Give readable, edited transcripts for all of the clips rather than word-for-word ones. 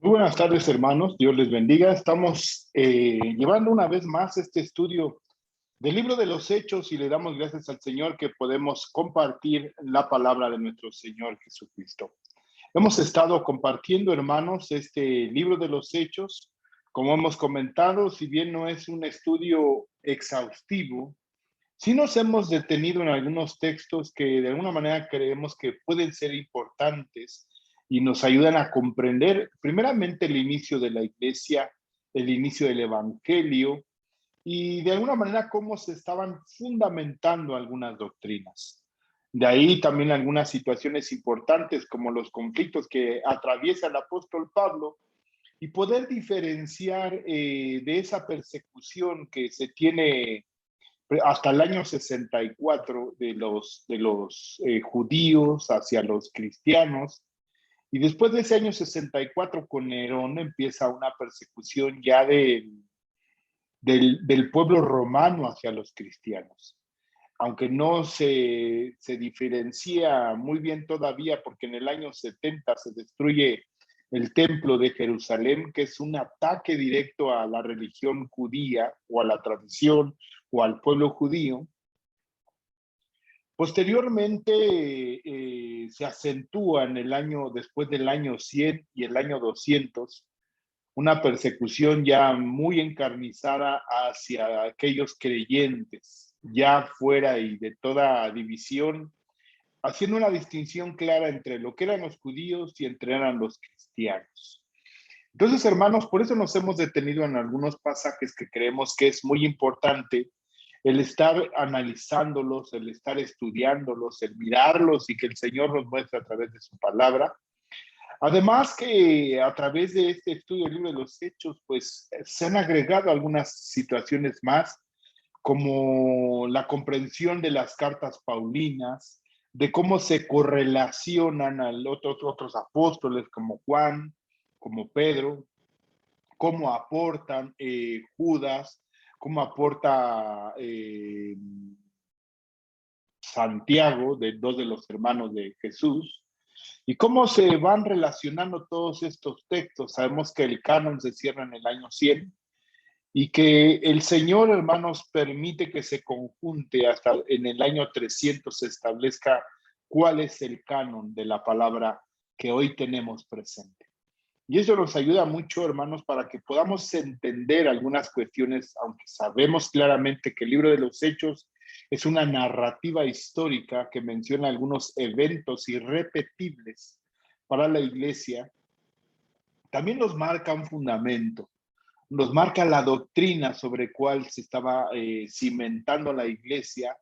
Muy buenas tardes, hermanos. Dios les bendiga. Estamos llevando una vez más este estudio del libro de los Hechos y le damos gracias al Señor que podemos compartir la palabra de nuestro Señor Jesucristo. Hemos estado compartiendo, hermanos, este libro de los Hechos. Como hemos comentado, si bien no es un estudio exhaustivo, sí nos hemos detenido en algunos textos que de alguna manera creemos que pueden ser importantes y nos ayudan a comprender primeramente el inicio de la iglesia, el inicio del evangelio y de alguna manera cómo se estaban fundamentando algunas doctrinas. De ahí también algunas situaciones importantes como los conflictos que atraviesa el apóstol Pablo y poder diferenciar de esa persecución que se tiene hasta el año 64 de los judíos hacia los cristianos. Y después de ese año 64 con Nerón empieza una persecución ya del pueblo romano hacia los cristianos. Aunque no se diferencia muy bien todavía, porque en el año 70 se destruye el templo de Jerusalén, que es un ataque directo a la religión judía o a la tradición o al pueblo judío. Posteriormente se acentúa en el año, después del año 100 y el año 200, una persecución ya muy encarnizada hacia aquellos creyentes, ya fuera y de toda división, haciendo una distinción clara entre lo que eran los judíos y entre eran los cristianos. Entonces, hermanos, por eso nos hemos detenido en algunos pasajes que creemos que es muy importante el estar analizándolos, el estar estudiándolos, el mirarlos y que el Señor nos muestre a través de su palabra. Además que a través de este estudio del libro de los Hechos, pues se han agregado algunas situaciones más, como la comprensión de las cartas paulinas, de cómo se correlacionan a otros apóstoles como Juan, como Pedro, cómo aportan Judas, cómo aporta Santiago, de dos de los hermanos de Jesús, y cómo se van relacionando todos estos textos. Sabemos que el canon se cierra en el año 100 y que el Señor, hermanos, permite que se conjunte hasta en el año 300 se establezca cuál es el canon de la palabra que hoy tenemos presente. Y eso nos ayuda mucho, hermanos, para que podamos entender algunas cuestiones, aunque sabemos claramente que el libro de los Hechos es una narrativa histórica que menciona algunos eventos irrepetibles para la iglesia. También nos marca un fundamento, nos marca la doctrina sobre cuál se estaba cimentando la iglesia.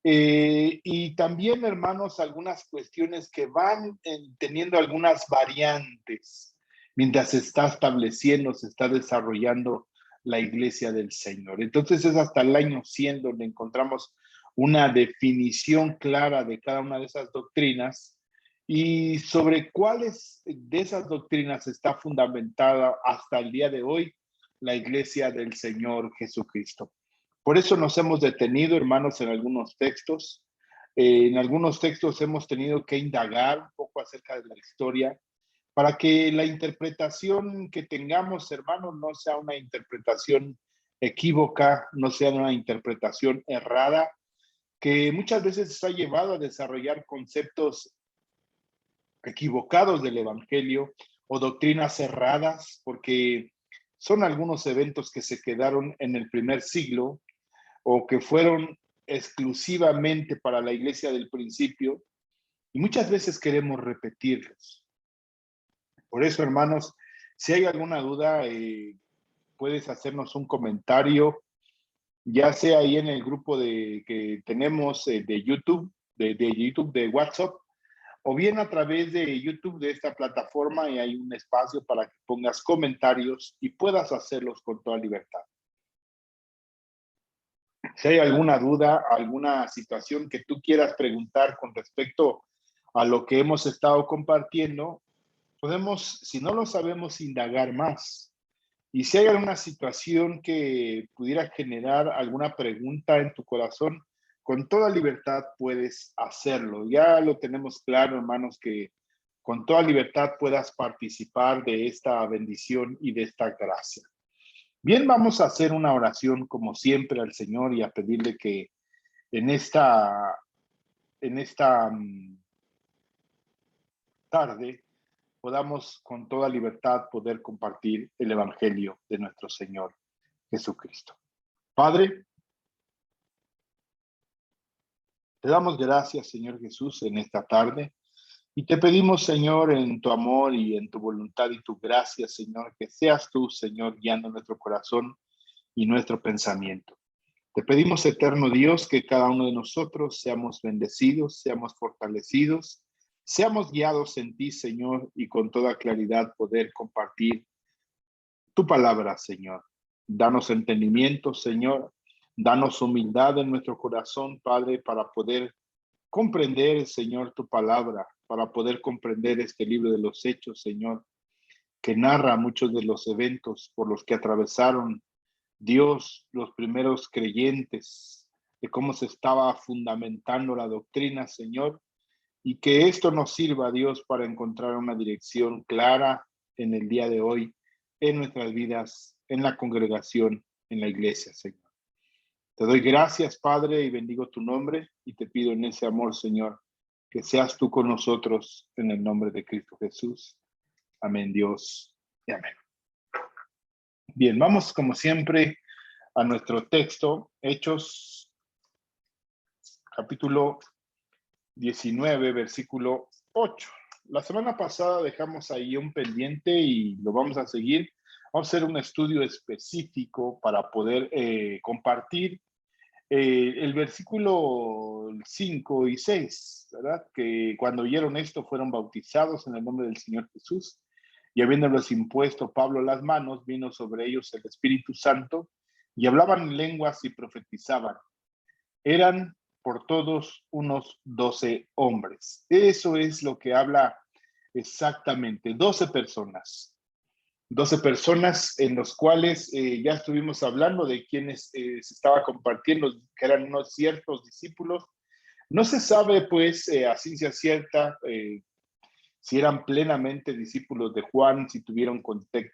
Y también, hermanos, algunas cuestiones que van teniendo algunas variantes mientras se está estableciendo, se está desarrollando la iglesia del Señor. Entonces es hasta el año 100 donde encontramos una definición clara de cada una de esas doctrinas y sobre cuáles de esas doctrinas está fundamentada hasta el día de hoy la iglesia del Señor Jesucristo. Por eso nos hemos detenido, hermanos, en algunos textos. En algunos textos hemos tenido que indagar un poco acerca de la historia para que la interpretación que tengamos, hermanos, no sea una interpretación equívoca, no sea una interpretación errada, que muchas veces está llevado a desarrollar conceptos equivocados del Evangelio o doctrinas erradas, porque son algunos eventos que se quedaron en el primer siglo o que fueron exclusivamente para la iglesia del principio y muchas veces queremos repetirlos. Por eso, hermanos, si hay alguna duda, puedes hacernos un comentario, ya sea ahí en el grupo que tenemos de YouTube, de YouTube, de WhatsApp, o bien a través de YouTube de esta plataforma y hay un espacio para que pongas comentarios y puedas hacerlos con toda libertad. Si hay alguna duda, alguna situación que tú quieras preguntar con respecto a lo que hemos estado compartiendo, podemos, si no lo sabemos, indagar más. Y si hay alguna situación que pudiera generar alguna pregunta en tu corazón, con toda libertad puedes hacerlo. Ya lo tenemos claro, hermanos, que con toda libertad puedas participar de esta bendición y de esta gracia. Bien, vamos a hacer una oración como siempre al Señor y a pedirle que en esta tarde podamos con toda libertad poder compartir el Evangelio de nuestro Señor Jesucristo. Padre, te damos gracias, Señor Jesús, en esta tarde. Y te pedimos, Señor, en tu amor y en tu voluntad y tu gracia, Señor, que seas tú, Señor, guiando nuestro corazón y nuestro pensamiento. Te pedimos, eterno Dios, que cada uno de nosotros seamos bendecidos, seamos fortalecidos, seamos guiados en ti, Señor, y con toda claridad poder compartir tu palabra, Señor. Danos entendimiento, Señor. Danos humildad en nuestro corazón, Padre, para poder comprender, Señor, tu palabra, para poder comprender este libro de los Hechos, Señor, que narra muchos de los eventos por los que atravesaron Dios, los primeros creyentes, de cómo se estaba fundamentando la doctrina, Señor, y que esto nos sirva, Dios, para encontrar una dirección clara en el día de hoy, en nuestras vidas, en la congregación, en la iglesia, Señor. Te doy gracias, Padre, y bendigo tu nombre, y te pido en ese amor, Señor, que seas tú con nosotros en el nombre de Cristo Jesús. Amén, Dios, y amén. Bien, vamos como siempre a nuestro texto, Hechos, capítulo 19, versículo 8. La semana pasada dejamos ahí un pendiente y lo vamos a seguir. Vamos a hacer un estudio específico para poder compartir el versículo 5 y 6, ¿verdad? Que cuando oyeron esto fueron bautizados en el nombre del Señor Jesús, y habiéndoles impuesto Pablo las manos, vino sobre ellos el Espíritu Santo, y hablaban lenguas y profetizaban. Eran por todos unos 12 hombres. Eso es lo que habla exactamente, 12 personas. 12 personas en los cuales ya estuvimos hablando de quienes se estaba compartiendo, que eran unos ciertos discípulos. No se sabe, pues, a ciencia cierta, si eran plenamente discípulos de Juan, si tuvieron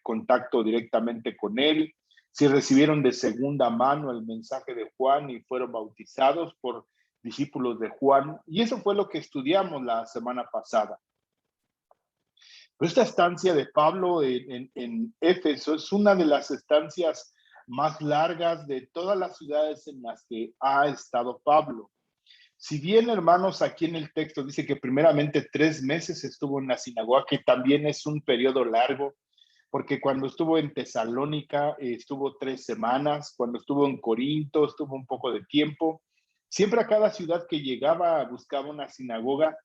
contacto directamente con él, si recibieron de segunda mano el mensaje de Juan y fueron bautizados por discípulos de Juan. Y eso fue lo que estudiamos la semana pasada. Pero esta estancia de Pablo en Éfeso es una de las estancias más largas de todas las ciudades en las que ha estado Pablo. Si bien, hermanos, aquí en el texto dice que primeramente 3 meses estuvo en la sinagoga, que también es un periodo largo, porque cuando estuvo en Tesalónica estuvo 3 semanas, cuando estuvo en Corinto estuvo un poco de tiempo. Siempre a cada ciudad que llegaba buscaba una sinagoga.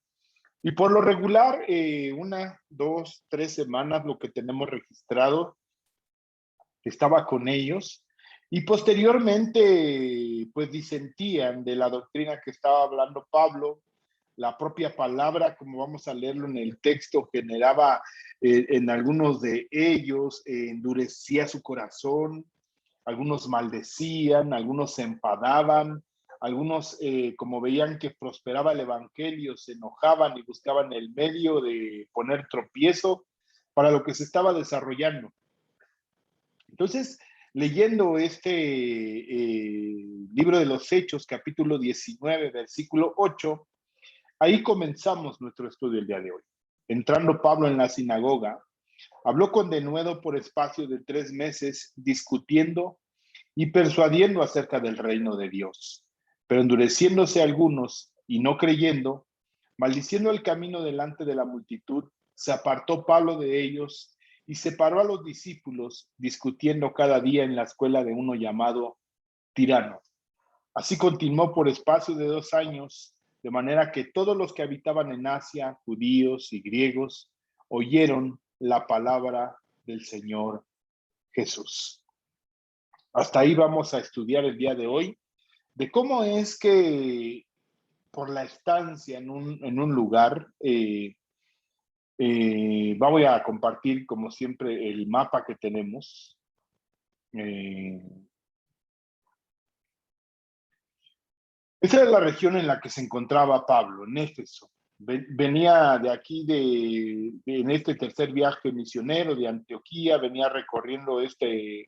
Y por lo regular, 1, 2, 3 semanas, lo que tenemos registrado, estaba con ellos. Y posteriormente, pues disentían de la doctrina que estaba hablando Pablo. La propia palabra, como vamos a leerlo en el texto, generaba en algunos de ellos, endurecía su corazón, algunos maldecían, algunos se enfadaban, algunos, como veían que prosperaba el evangelio, se enojaban y buscaban el medio de poner tropiezo para lo que se estaba desarrollando. Entonces, leyendo este libro de los Hechos, capítulo 19, versículo 8, ahí comenzamos nuestro estudio el día de hoy. Entrando Pablo en la sinagoga, habló con denuedo por espacio de 3 meses, discutiendo y persuadiendo acerca del reino de Dios. Pero endureciéndose algunos y no creyendo, maldiciendo el camino delante de la multitud, se apartó Pablo de ellos y separó a los discípulos, discutiendo cada día en la escuela de uno llamado Tirano. Así continuó por espacio de 2 años, de manera que todos los que habitaban en Asia, judíos y griegos, oyeron la palabra del Señor Jesús. Hasta ahí vamos a estudiar el día de hoy, de cómo es que por la estancia en un lugar, voy a compartir como siempre el mapa que tenemos. Esa era la región en la que se encontraba Pablo, en Éfeso. Venía de aquí, en este tercer viaje misionero de Antioquía, venía recorriendo este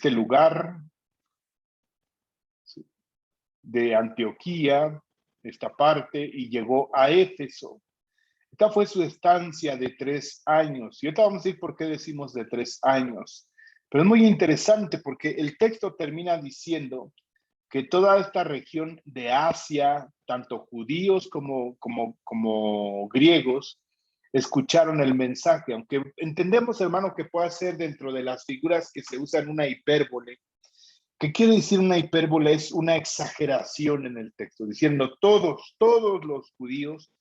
lugar de Antioquía, esta parte, y llegó a Éfeso. Esta fue su estancia de 3 años. Y ahorita vamos a decir por qué decimos de 3 años. Pero es muy interesante porque el texto termina diciendo que toda esta región de Asia, tanto judíos como griegos, escucharon el mensaje, aunque entendemos, hermano, que puede ser dentro de las figuras que se usan una hipérbole. ¿Qué quiere decir una hipérbole? Es una exageración en el texto, diciendo todos los judíos,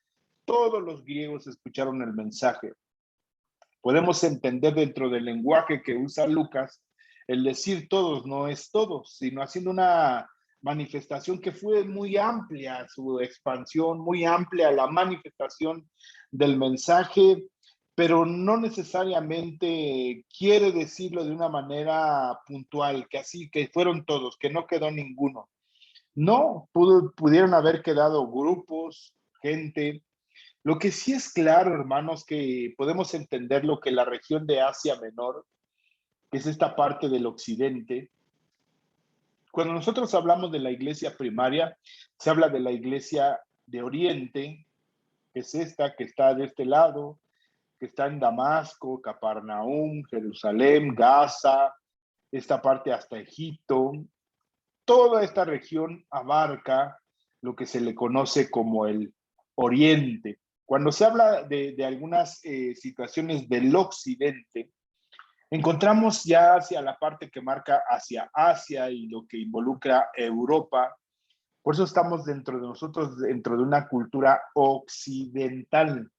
todos los griegos escucharon el mensaje. Podemos entender dentro del lenguaje que usa Lucas, el decir todos no es todos, sino haciendo una manifestación que fue muy amplia, su expansión, muy amplia la manifestación del mensaje, pero no necesariamente quiere decirlo de una manera puntual, que así, que fueron todos, que no quedó ninguno. No, pudieron haber quedado grupos, gente. Lo que sí es claro, hermanos, que podemos entender lo que la región de Asia Menor, que es esta parte del occidente, cuando nosotros hablamos de la iglesia primaria, se habla de la iglesia de Oriente, que es esta que está de este lado, que está en Damasco, Capernaum, Jerusalén, Gaza, esta parte hasta Egipto. Toda esta región abarca lo que se le conoce como el Oriente. Cuando se habla de algunas situaciones del occidente, encontramos ya hacia la parte que marca hacia Asia y lo que involucra Europa. Por eso estamos dentro de nosotros, dentro de una cultura occidental,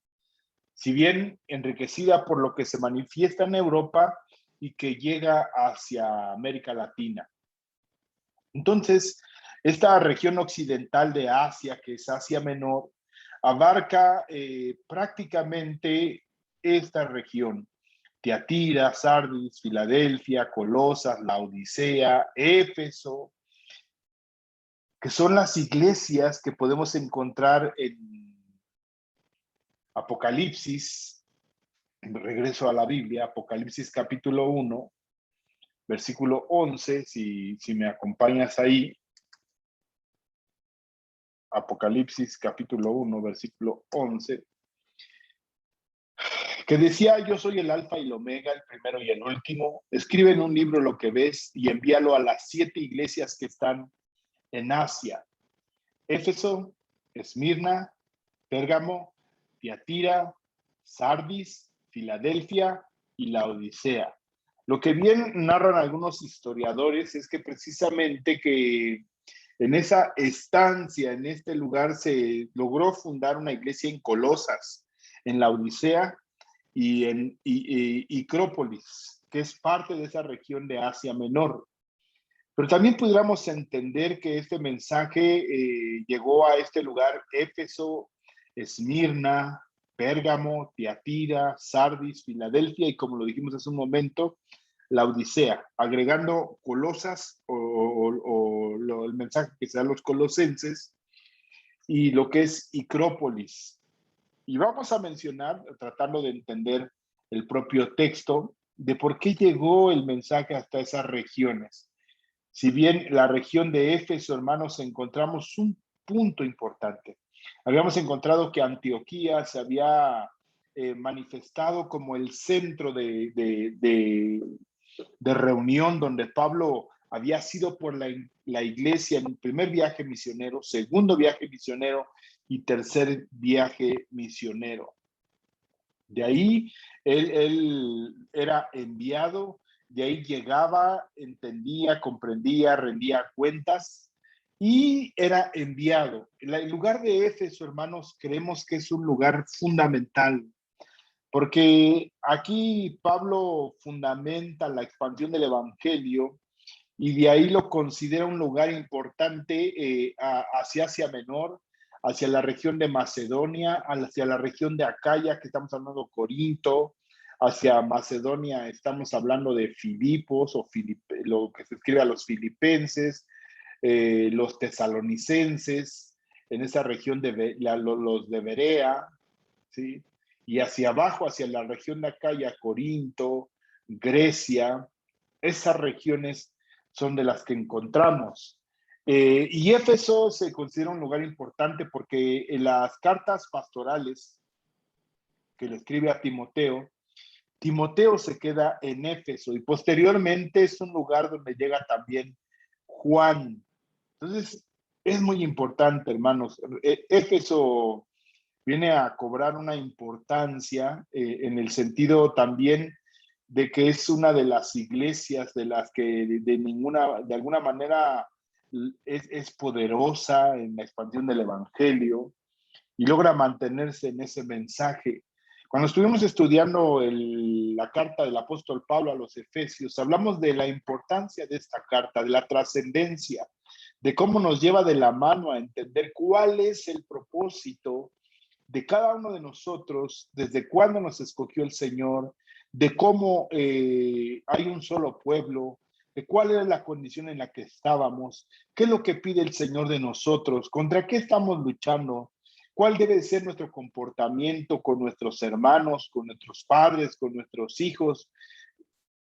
si bien enriquecida por lo que se manifiesta en Europa y que llega hacia América Latina. Entonces, esta región occidental de Asia, que es Asia Menor, abarca prácticamente esta región. Tiatira, Sardis, Filadelfia, Colosas, Laodicea, Éfeso, que son las iglesias que podemos encontrar en Apocalipsis, regreso a la Biblia, Apocalipsis capítulo 1, versículo 11, si me acompañas ahí. Apocalipsis capítulo 1, versículo 11, que decía: yo soy el alfa y el omega, el primero y el último. Escribe en un libro lo que ves y envíalo a las 7 iglesias que están en Asia: Éfeso, Esmirna, Pérgamo, Tiatira, Sardis, Filadelfia y Laodicea. Lo que bien narran algunos historiadores es que precisamente que en esa estancia, en este lugar, se logró fundar una iglesia en Colosas, en Laodicea y en Hicrópolis, que es parte de esa región de Asia Menor. Pero también pudiéramos entender que este mensaje llegó a este lugar: Éfeso, Esmirna, Pérgamo, Tiatira, Sardis, Filadelfia y, como lo dijimos hace un momento, la Odisea, agregando Colosas el mensaje que se da a los colosenses y lo que es Hicrópolis. Y vamos a mencionar, tratando de entender el propio texto, de por qué llegó el mensaje hasta esas regiones. Si bien la región de Éfeso, hermanos, encontramos un punto importante. Habíamos encontrado que Antioquía se había manifestado como el centro de reunión donde Pablo había sido por la iglesia en el primer viaje misionero, segundo viaje misionero y tercer viaje misionero. De ahí él era enviado, de ahí llegaba, entendía, comprendía, rendía cuentas y era enviado. El lugar de Éfeso, hermanos, creemos que es un lugar fundamental, porque aquí Pablo fundamenta la expansión del evangelio y de ahí lo considera un lugar importante hacia Asia Menor, hacia la región de Macedonia, hacia la región de Acaya, que estamos hablando de Corinto, hacia Macedonia estamos hablando de Filipos, lo que se escribe a los filipenses, los tesalonicenses, en esa región de los de Berea, ¿sí? Y hacia abajo, hacia la región de Acaya, Corinto, Grecia, esas regiones son de las que encontramos. Y Éfeso se considera un lugar importante porque en las cartas pastorales que le escribe a Timoteo, Timoteo se queda en Éfeso y posteriormente es un lugar donde llega también Juan. Entonces, es muy importante, hermanos. Éfeso viene a cobrar una importancia en el sentido también de que es una de las iglesias de las que de alguna manera es poderosa en la expansión del evangelio y logra mantenerse en ese mensaje. Cuando estuvimos estudiando la carta del apóstol Pablo a los Efesios, hablamos de la importancia de esta carta, de la trascendencia, de cómo nos lleva de la mano a entender cuál es el propósito de cada uno de nosotros, desde cuándo nos escogió el Señor, de cómo hay un solo pueblo, de cuál era la condición en la que estábamos, qué es lo que pide el Señor de nosotros, contra qué estamos luchando, cuál debe ser nuestro comportamiento con nuestros hermanos, con nuestros padres, con nuestros hijos.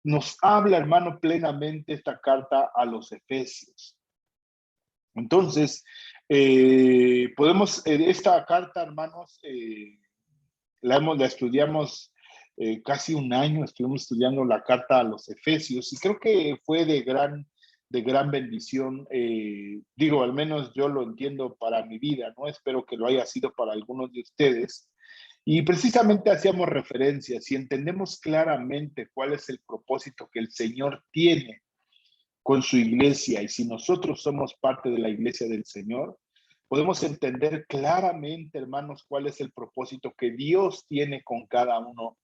Nos habla, hermano, plenamente esta carta a los Efesios. Entonces, esta carta, hermanos, la estudiamos casi un año, estuvimos estudiando la carta a los Efesios y creo que fue de gran bendición. Digo, al menos yo lo entiendo para mi vida, ¿no? Espero que lo haya sido para algunos de ustedes. Y precisamente hacíamos referencia, si entendemos claramente cuál es el propósito que el Señor tiene con su iglesia y si nosotros somos parte de la iglesia del Señor, podemos entender claramente, hermanos, cuál es el propósito que Dios tiene con cada uno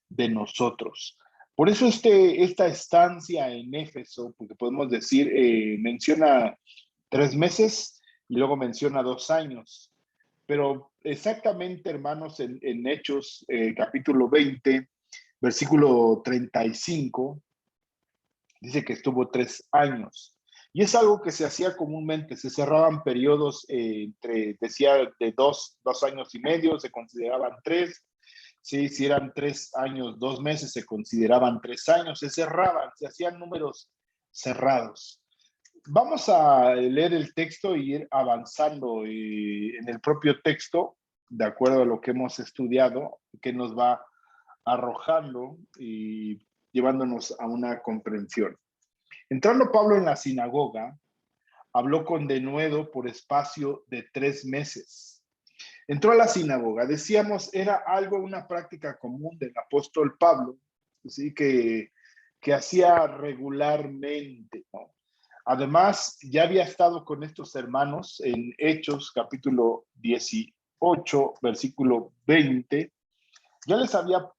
de nosotros. Por eso esta estancia en Éfeso, porque podemos decir, menciona 3 meses y luego menciona 2 años. Pero exactamente, hermanos, en Hechos capítulo 20, versículo 35, dice que estuvo 3 años. Y es algo que se hacía comúnmente, se cerraban periodos decía, de 2 años y medio, se consideraban 3. Sí, si eran 3 años, 2 meses, se consideraban 3 años, se cerraban, se hacían números cerrados. Vamos a leer el texto y ir avanzando en el propio texto, de acuerdo a lo que hemos estudiado, que nos va arrojando y llevándonos a una comprensión. Entrando Pablo en la sinagoga, habló con denuedo por espacio de 3 meses. Entró a la sinagoga, decíamos, era una práctica común del apóstol Pablo, ¿sí? que hacía regularmente, ¿no? Además, ya había estado con estos hermanos en Hechos, capítulo 18, versículo 20. Ya les había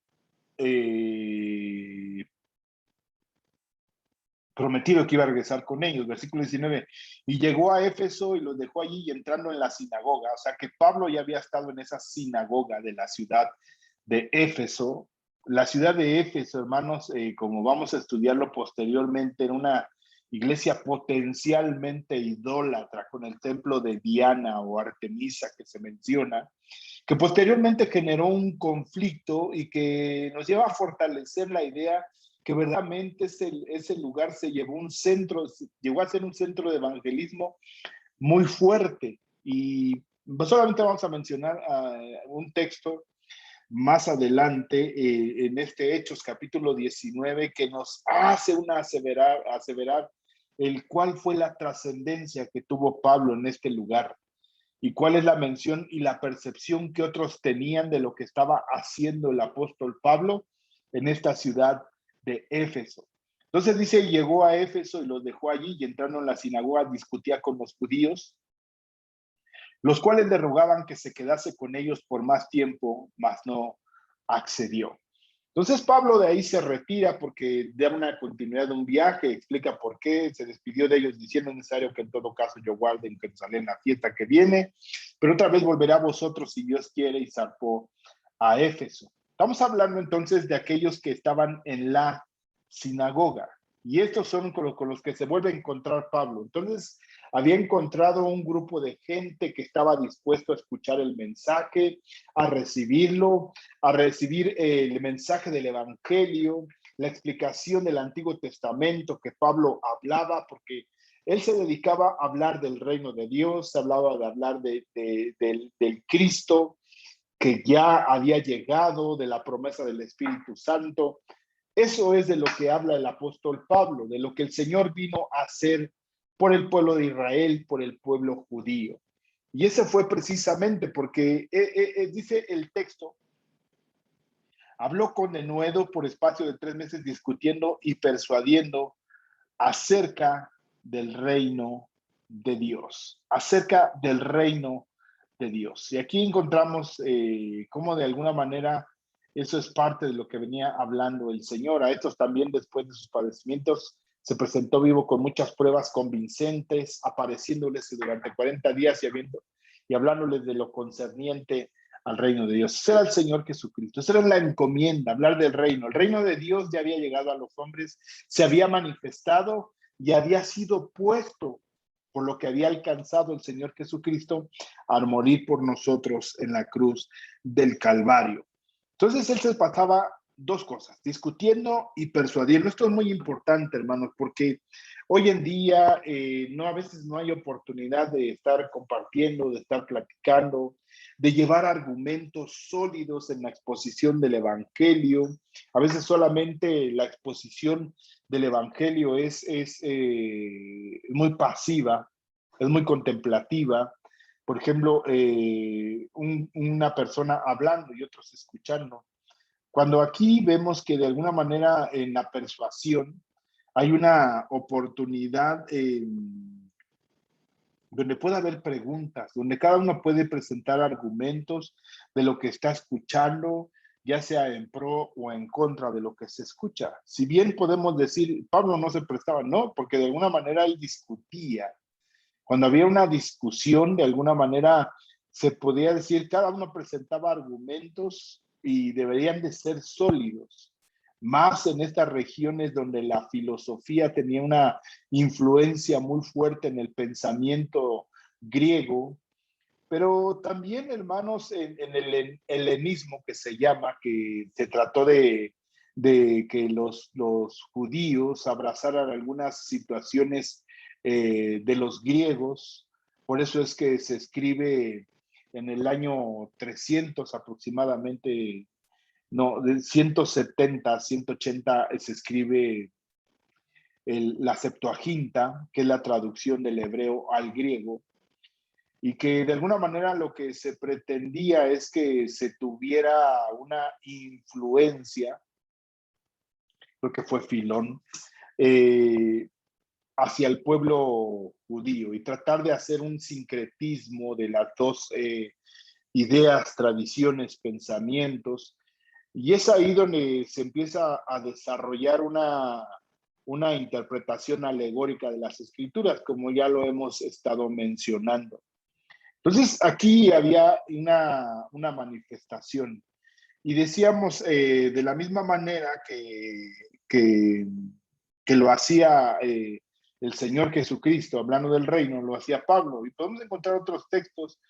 prometido que iba a regresar con ellos, versículo 19, y llegó a Éfeso y los dejó allí y entrando en la sinagoga, o sea que Pablo ya había estado en esa sinagoga de la ciudad de Éfeso. La ciudad de Éfeso, hermanos, como vamos a estudiarlo posteriormente, era una iglesia potencialmente idólatra con el templo de Diana o Artemisa que se menciona, que posteriormente generó un conflicto y que nos lleva a fortalecer la idea que verdaderamente ese lugar llegó a ser un centro de evangelismo muy fuerte. Y solamente vamos a mencionar un texto más adelante en este Hechos capítulo 19 que nos hace aseverar el cuál fue la trascendencia que tuvo Pablo en este lugar y cuál es la mención y la percepción que otros tenían de lo que estaba haciendo el apóstol Pablo en esta ciudad de Éfeso. Entonces dice, llegó a Éfeso y los dejó allí y entrando en la sinagoga discutía con los judíos, los cuales le rogaban que se quedase con ellos por más tiempo, mas no accedió. Entonces Pablo de ahí se retira porque da una continuidad de un viaje, explica por qué, se despidió de ellos diciendo es necesario que en todo caso yo guarde en Jerusalén la fiesta que viene, pero otra vez volverá a vosotros si Dios quiere y zarpó a Éfeso. Estamos hablando entonces de aquellos que estaban en la sinagoga. Y estos son con los que se vuelve a encontrar Pablo. Entonces, había encontrado un grupo de gente que estaba dispuesto a escuchar el mensaje, a recibirlo, a recibir el mensaje del Evangelio, la explicación del Antiguo Testamento que Pablo hablaba, porque él se dedicaba a hablar del reino de Dios, hablaba de hablar del Cristo que ya había llegado, de la promesa del Espíritu Santo. Eso es de lo que habla el apóstol Pablo, de lo que el Señor vino a hacer por el pueblo de Israel, por el pueblo judío. Y ese fue precisamente porque dice el texto, habló con denuedo por espacio de 3 meses discutiendo y persuadiendo acerca del reino de Dios, acerca del reino de Dios. Y aquí encontramos cómo de alguna manera eso es parte de lo que venía hablando el Señor. A estos también, después de sus padecimientos, se presentó vivo con muchas pruebas convincentes, apareciéndoles durante 40 días y hablándoles de lo concerniente al reino de Dios. Ese era el Señor Jesucristo. Esa era la encomienda, hablar del reino. El reino de Dios ya había llegado a los hombres, se había manifestado y había sido puesto por lo que había alcanzado el Señor Jesucristo al morir por nosotros en la cruz del Calvario. Entonces él se pasaba 2 cosas, discutiendo y persuadiendo. Esto es muy importante, hermanos, porque hoy en día a veces no hay oportunidad de estar compartiendo, de estar platicando, de llevar argumentos sólidos en la exposición del Evangelio. A veces solamente la exposición del Evangelio es muy pasiva, es muy contemplativa. Por ejemplo, una persona hablando y otros escuchando. Cuando aquí vemos que de alguna manera en la persuasión hay una oportunidad donde puede haber preguntas, donde cada uno puede presentar argumentos de lo que está escuchando, ya sea en pro o en contra de lo que se escucha. Si bien podemos decir, Pablo no se prestaba, no, porque de alguna manera él discutía. Cuando había una discusión, de alguna manera se podía decir, cada uno presentaba argumentos y deberían de ser sólidos, más en estas regiones donde la filosofía tenía una influencia muy fuerte en el pensamiento griego, pero también, hermanos, en el helenismo que se llama, que se trató de que los judíos abrazaran algunas situaciones de los griegos. Por eso es que se escribe en el año 300 aproximadamente, no, de 170, 180, se escribe la Septuaginta, que es la traducción del hebreo al griego, y que de alguna manera lo que se pretendía es que se tuviera una influencia, creo que fue Filón, eh, hacia el pueblo judío y tratar de hacer un sincretismo de las dos ideas, tradiciones, pensamientos. Y es ahí donde se empieza a desarrollar una interpretación alegórica de las escrituras, como ya lo hemos estado mencionando. Entonces, aquí había una manifestación y decíamos de la misma manera que lo hacía el Señor Jesucristo, hablando del reino, lo hacía Pablo. Y podemos encontrar otros textos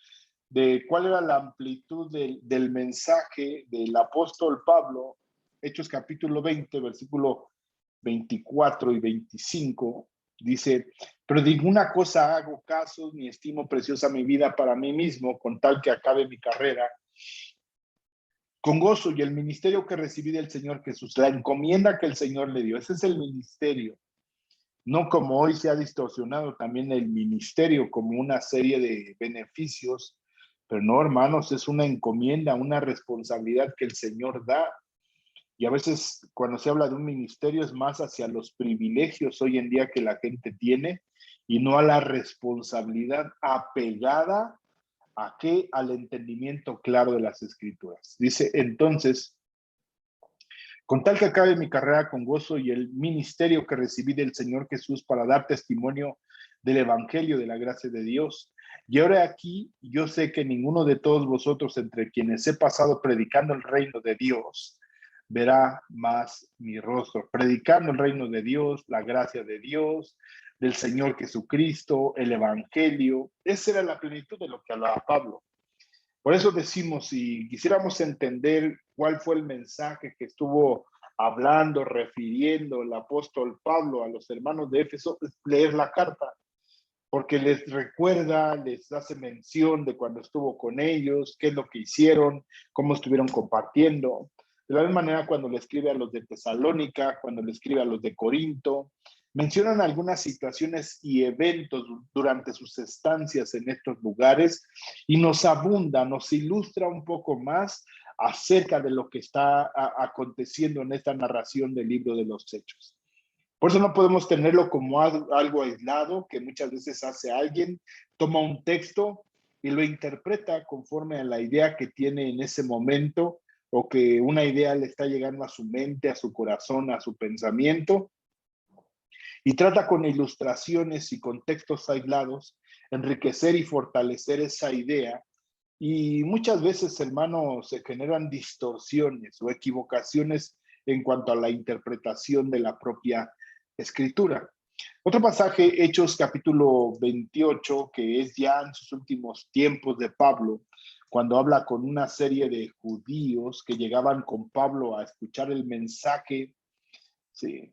de cuál era la amplitud del mensaje del apóstol Pablo, Hechos capítulo 20, versículo 24 y 25. Dice, pero de ninguna cosa hago caso, ni estimo preciosa mi vida para mí mismo, con tal que acabe mi carrera con gozo y el ministerio que recibí del Señor Jesús, la encomienda que el Señor le dio. Ese es el ministerio. No como hoy se ha distorsionado también el ministerio como una serie de beneficios, pero no, hermanos, es una encomienda, una responsabilidad que el Señor da. Y a veces cuando se habla de un ministerio es más hacia los privilegios hoy en día que la gente tiene y no a la responsabilidad apegada a qué, al entendimiento claro de las escrituras. Dice, entonces, con tal que acabe mi carrera con gozo y el ministerio que recibí del Señor Jesús para dar testimonio del Evangelio de la gracia de Dios. Y ahora aquí yo sé que ninguno de todos vosotros entre quienes he pasado predicando el reino de Dios verá más mi rostro, predicando el reino de Dios, la gracia de Dios, del Señor Jesucristo, el Evangelio. Esa era la plenitud de lo que hablaba Pablo. Por eso decimos, si quisiéramos entender cuál fue el mensaje que estuvo hablando, refiriendo el apóstol Pablo a los hermanos de Éfeso, es leer la carta, porque les recuerda, les hace mención de cuando estuvo con ellos, qué es lo que hicieron, cómo estuvieron compartiendo. De la misma manera, cuando le escribe a los de Tesalónica, cuando le escribe a los de Corinto, mencionan algunas situaciones y eventos durante sus estancias en estos lugares y nos abunda, nos ilustra un poco más acerca de lo que está aconteciendo en esta narración del libro de los Hechos. Por eso no podemos tenerlo como algo aislado que muchas veces hace alguien, toma un texto y lo interpreta conforme a la idea que tiene en ese momento o que una idea le está llegando a su mente, a su corazón, a su pensamiento y trata con ilustraciones y contextos aislados enriquecer y fortalecer esa idea. Y muchas veces, hermanos, se generan distorsiones o equivocaciones en cuanto a la interpretación de la propia escritura. Otro pasaje, Hechos capítulo 28, que es ya en sus últimos tiempos de Pablo, cuando habla con una serie de judíos que llegaban con Pablo a escuchar el mensaje. Sí.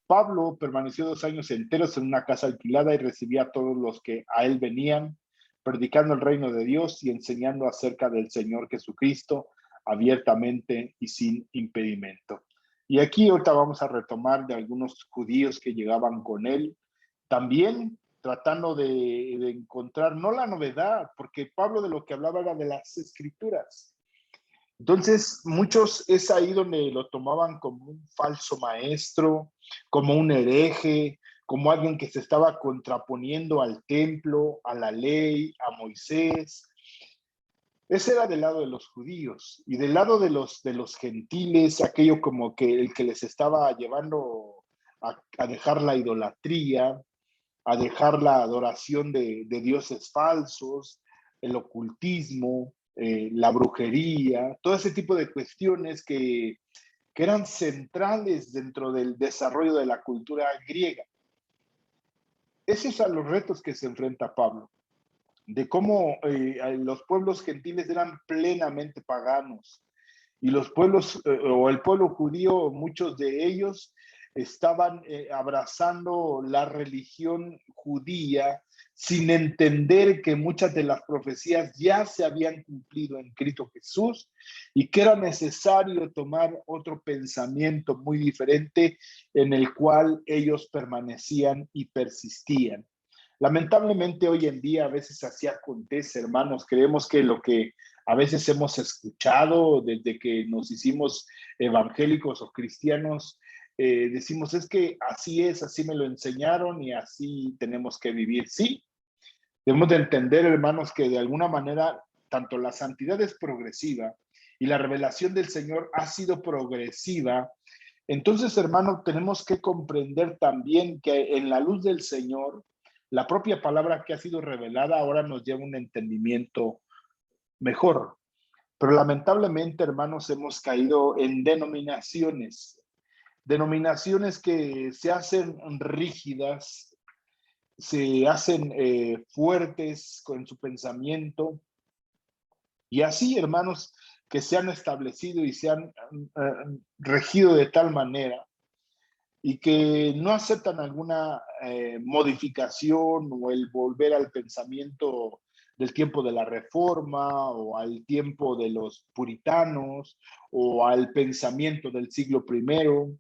Pablo permaneció 2 años enteros en una casa alquilada y recibía a todos los que a él venían, predicando el reino de Dios y enseñando acerca del Señor Jesucristo abiertamente y sin impedimento. Y aquí ahorita vamos a retomar de algunos judíos que llegaban con él, también tratando de encontrar, no la novedad, porque Pablo de lo que hablaba era de las escrituras. Entonces, muchos es ahí donde lo tomaban como un falso maestro, como un hereje, como alguien que se estaba contraponiendo al templo, a la ley, a Moisés. Ese era del lado de los judíos. Y del lado de los gentiles, aquello como que el que les estaba llevando a dejar la idolatría, a dejar la adoración de dioses falsos, el ocultismo, la brujería, todo ese tipo de cuestiones que eran centrales dentro del desarrollo de la cultura griega. Esos son los retos que se enfrenta Pablo, de cómo los pueblos gentiles eran plenamente paganos y los pueblos o el pueblo judío, muchos de ellos estaban abrazando la religión judía sin entender que muchas de las profecías ya se habían cumplido en Cristo Jesús y que era necesario tomar otro pensamiento muy diferente en el cual ellos permanecían y persistían. Lamentablemente hoy en día a veces así acontece, hermanos. Creemos que lo que a veces hemos escuchado desde que nos hicimos evangélicos o cristianos, decimos es que así es, así me lo enseñaron y así tenemos que vivir. Sí, debemos de entender, hermanos, que de alguna manera tanto la santidad es progresiva y la revelación del Señor ha sido progresiva. Entonces, hermanos, tenemos que comprender también que en la luz del Señor, la propia palabra que ha sido revelada ahora nos lleva a un entendimiento mejor. Pero lamentablemente, hermanos, hemos caído en denominaciones que se hacen rígidas, se hacen fuertes con su pensamiento. Y así, hermanos, que se han establecido y se han regido de tal manera y que no aceptan alguna modificación o el volver al pensamiento del tiempo de la Reforma o al tiempo de los puritanos o al pensamiento del siglo I.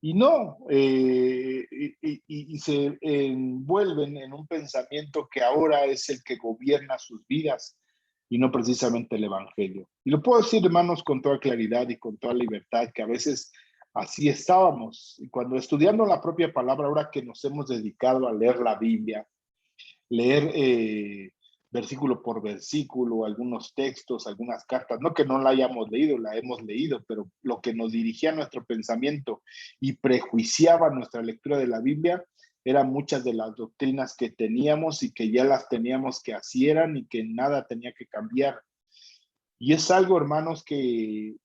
Y no, y se envuelven en un pensamiento que ahora es el que gobierna sus vidas y no precisamente el Evangelio. Y lo puedo decir, hermanos, con toda claridad y con toda libertad, que a veces así estábamos. Y cuando estudiando la propia palabra, ahora que nos hemos dedicado a leer la Biblia, leer versículo por versículo, algunos textos, algunas cartas, no que no la hayamos leído, la hemos leído, pero lo que nos dirigía nuestro pensamiento y prejuiciaba nuestra lectura de la Biblia eran muchas de las doctrinas que teníamos y que ya las teníamos que así eran y que nada tenía que cambiar. Y es algo, hermanos, que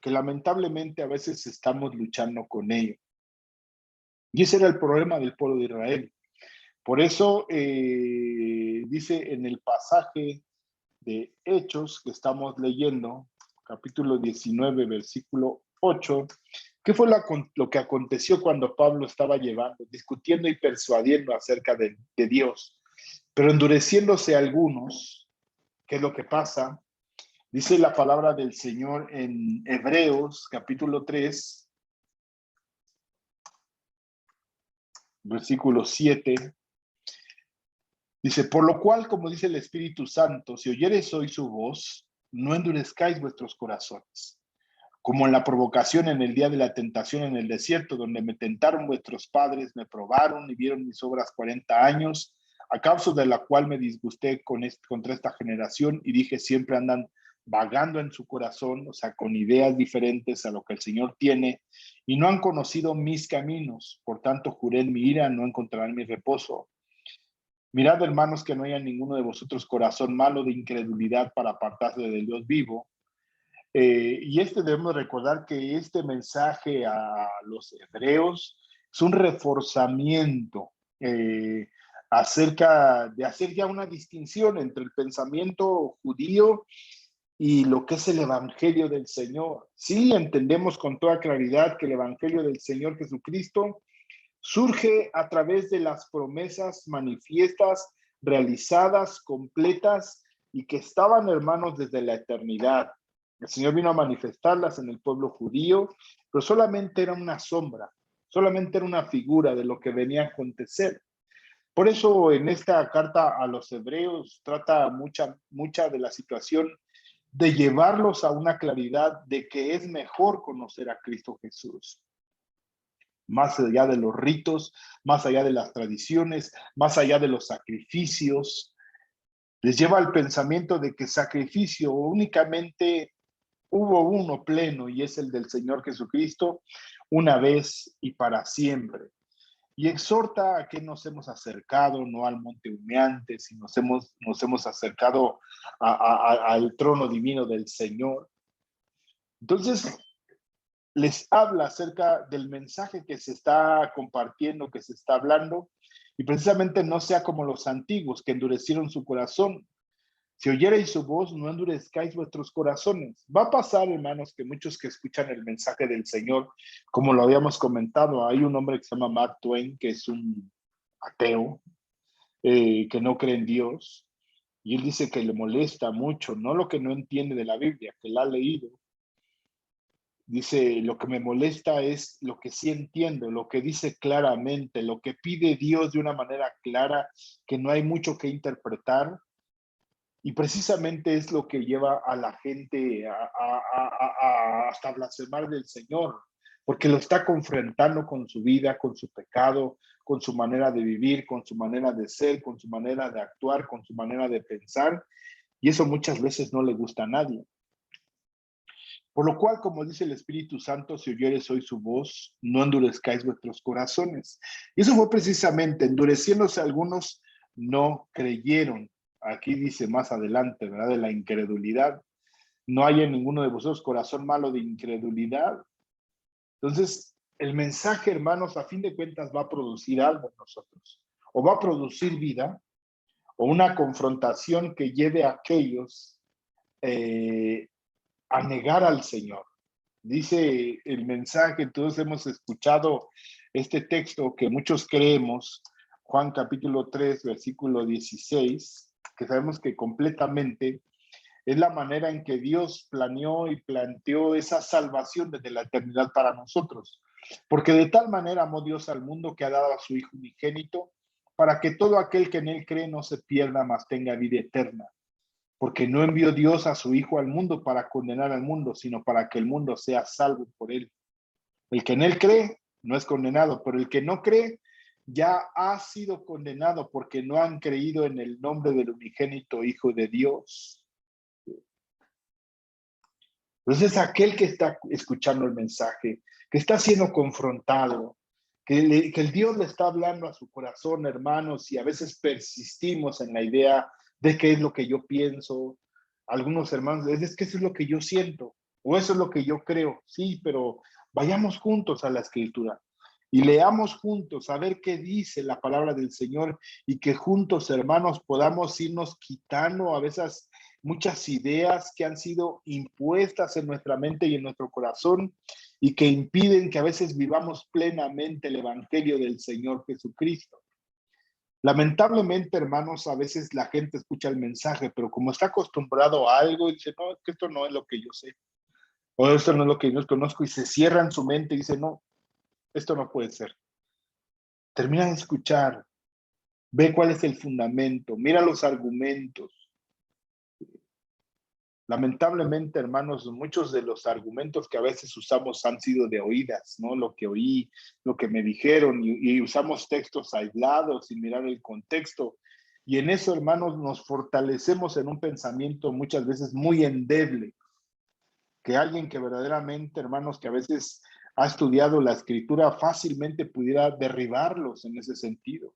que lamentablemente a veces estamos luchando con ello. Y ese era el problema del pueblo de Israel. Por eso dice en el pasaje de Hechos que estamos leyendo, capítulo 19, versículo 8, ¿qué fue lo que aconteció cuando Pablo estaba discutiendo y persuadiendo acerca de Dios? Pero endureciéndose algunos, ¿qué es lo que pasa? Dice la palabra del Señor en Hebreos, capítulo 3, versículo 7. Dice, por lo cual, como dice el Espíritu Santo, si oyereis hoy su voz, no endurezcáis vuestros corazones, como en la provocación en el día de la tentación en el desierto, donde me tentaron vuestros padres, me probaron y vieron mis obras 40 años, a causa de la cual me disgusté contra esta generación y dije, siempre andan vagando en su corazón, o sea, con ideas diferentes a lo que el Señor tiene, y no han conocido mis caminos, por tanto juré en mi ira, no encontrarán mi reposo. Mirad, hermanos, que no haya ninguno de vosotros corazón malo de incredulidad para apartarse del Dios vivo. Y debemos recordar que este mensaje a los hebreos es un reforzamiento acerca de hacer ya una distinción entre el pensamiento judío y lo que es el evangelio del Señor. Sí, entendemos con toda claridad que el evangelio del Señor Jesucristo surge a través de las promesas manifiestas, realizadas, completas y que estaban, hermanos, desde la eternidad. El Señor vino a manifestarlas en el pueblo judío, pero solamente era una sombra, solamente era una figura de lo que venía a acontecer. Por eso en esta carta a los hebreos trata mucha de la situación de llevarlos a una claridad de que es mejor conocer a Cristo Jesús. Más allá de los ritos, más allá de las tradiciones, más allá de los sacrificios, les lleva al pensamiento de que sacrificio únicamente hubo uno pleno y es el del Señor Jesucristo, una vez y para siempre. Y exhorta a que nos hemos acercado, no al monte humeante, sino nos hemos acercado al trono divino del Señor. Entonces, les habla acerca del mensaje que se está compartiendo, que se está hablando, y precisamente no sea como los antiguos que endurecieron su corazón. Si oyereis su voz, no endurezcáis vuestros corazones. Va a pasar, hermanos, que muchos que escuchan el mensaje del Señor, como lo habíamos comentado, hay un hombre que se llama Mark Twain, que es un ateo, que no cree en Dios, y él dice que le molesta mucho, no lo que no entiende de la Biblia, que la ha leído. Dice, lo que me molesta es lo que sí entiendo, lo que dice claramente, lo que pide Dios de una manera clara, que no hay mucho que interpretar. Y precisamente es lo que lleva a la gente hasta blasfemar del Señor, porque lo está confrontando con su vida, con su pecado, con su manera de vivir, con su manera de ser, con su manera de actuar, con su manera de pensar. Y eso muchas veces no le gusta a nadie. Por lo cual, como dice el Espíritu Santo, si oyeres hoy su voz, no endurezcáis vuestros corazones. Y eso fue precisamente, endureciéndose algunos, no creyeron. Aquí dice más adelante, ¿verdad? De la incredulidad. No hay en ninguno de vosotros corazón malo de incredulidad. Entonces, el mensaje, hermanos, a fin de cuentas va a producir algo en nosotros. O va a producir vida, o una confrontación que lleve a aquellos a negar al Señor. Dice el mensaje, todos hemos escuchado este texto que muchos creemos, Juan capítulo 3, versículo 16, que sabemos que completamente es la manera en que Dios planeó y planteó esa salvación desde la eternidad para nosotros. Porque de tal manera amó Dios al mundo que ha dado a su Hijo unigénito, para que todo aquel que en él cree no se pierda, mas tenga vida eterna. Porque no envió Dios a su Hijo al mundo para condenar al mundo, sino para que el mundo sea salvo por él. El que en él cree no es condenado, pero el que no cree ya ha sido condenado porque no han creído en el nombre del unigénito Hijo de Dios. Entonces, aquel que está escuchando el mensaje, que está siendo confrontado, que el Dios le está hablando a su corazón, hermanos, y a veces persistimos en la idea de qué es lo que yo pienso. Algunos hermanos, es que eso es lo que yo siento. o eso es lo que yo creo. Sí, pero vayamos juntos a la Escritura y leamos juntos a ver qué dice la palabra del Señor y que juntos, hermanos, podamos irnos quitando a veces muchas ideas que han sido impuestas en nuestra mente y en nuestro corazón y que impiden que a veces vivamos plenamente el Evangelio del Señor Jesucristo. Lamentablemente, hermanos, a veces la gente escucha el mensaje, pero como está acostumbrado a algo, dice, no, es que esto no es lo que yo sé, o esto no es lo que yo conozco, y se cierra en su mente y dice, no, esto no puede ser. Termina de escuchar, ve cuál es el fundamento, mira los argumentos. Lamentablemente, hermanos, muchos de los argumentos que a veces usamos han sido de oídas, ¿no? Lo que oí, lo que me dijeron, y usamos textos aislados sin mirar el contexto. Y en eso, hermanos, nos fortalecemos en un pensamiento muchas veces muy endeble, que alguien que verdaderamente, hermanos, que a veces ha estudiado la escritura fácilmente pudiera derribarlos en ese sentido.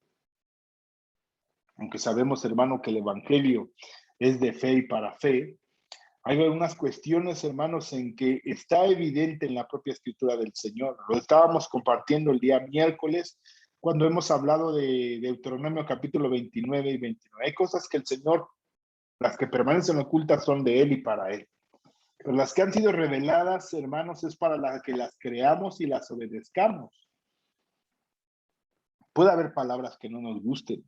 Aunque sabemos, hermano, que el evangelio es de fe y para fe, hay algunas cuestiones, hermanos, en que está evidente en la propia escritura del Señor. Lo estábamos compartiendo el día miércoles cuando hemos hablado de Deuteronomio capítulo 29 y 29. Hay cosas que el Señor, las que permanecen ocultas son de Él y para Él. Pero las que han sido reveladas, hermanos, es para que las creamos y las obedezcamos. Puede haber palabras que no nos gusten,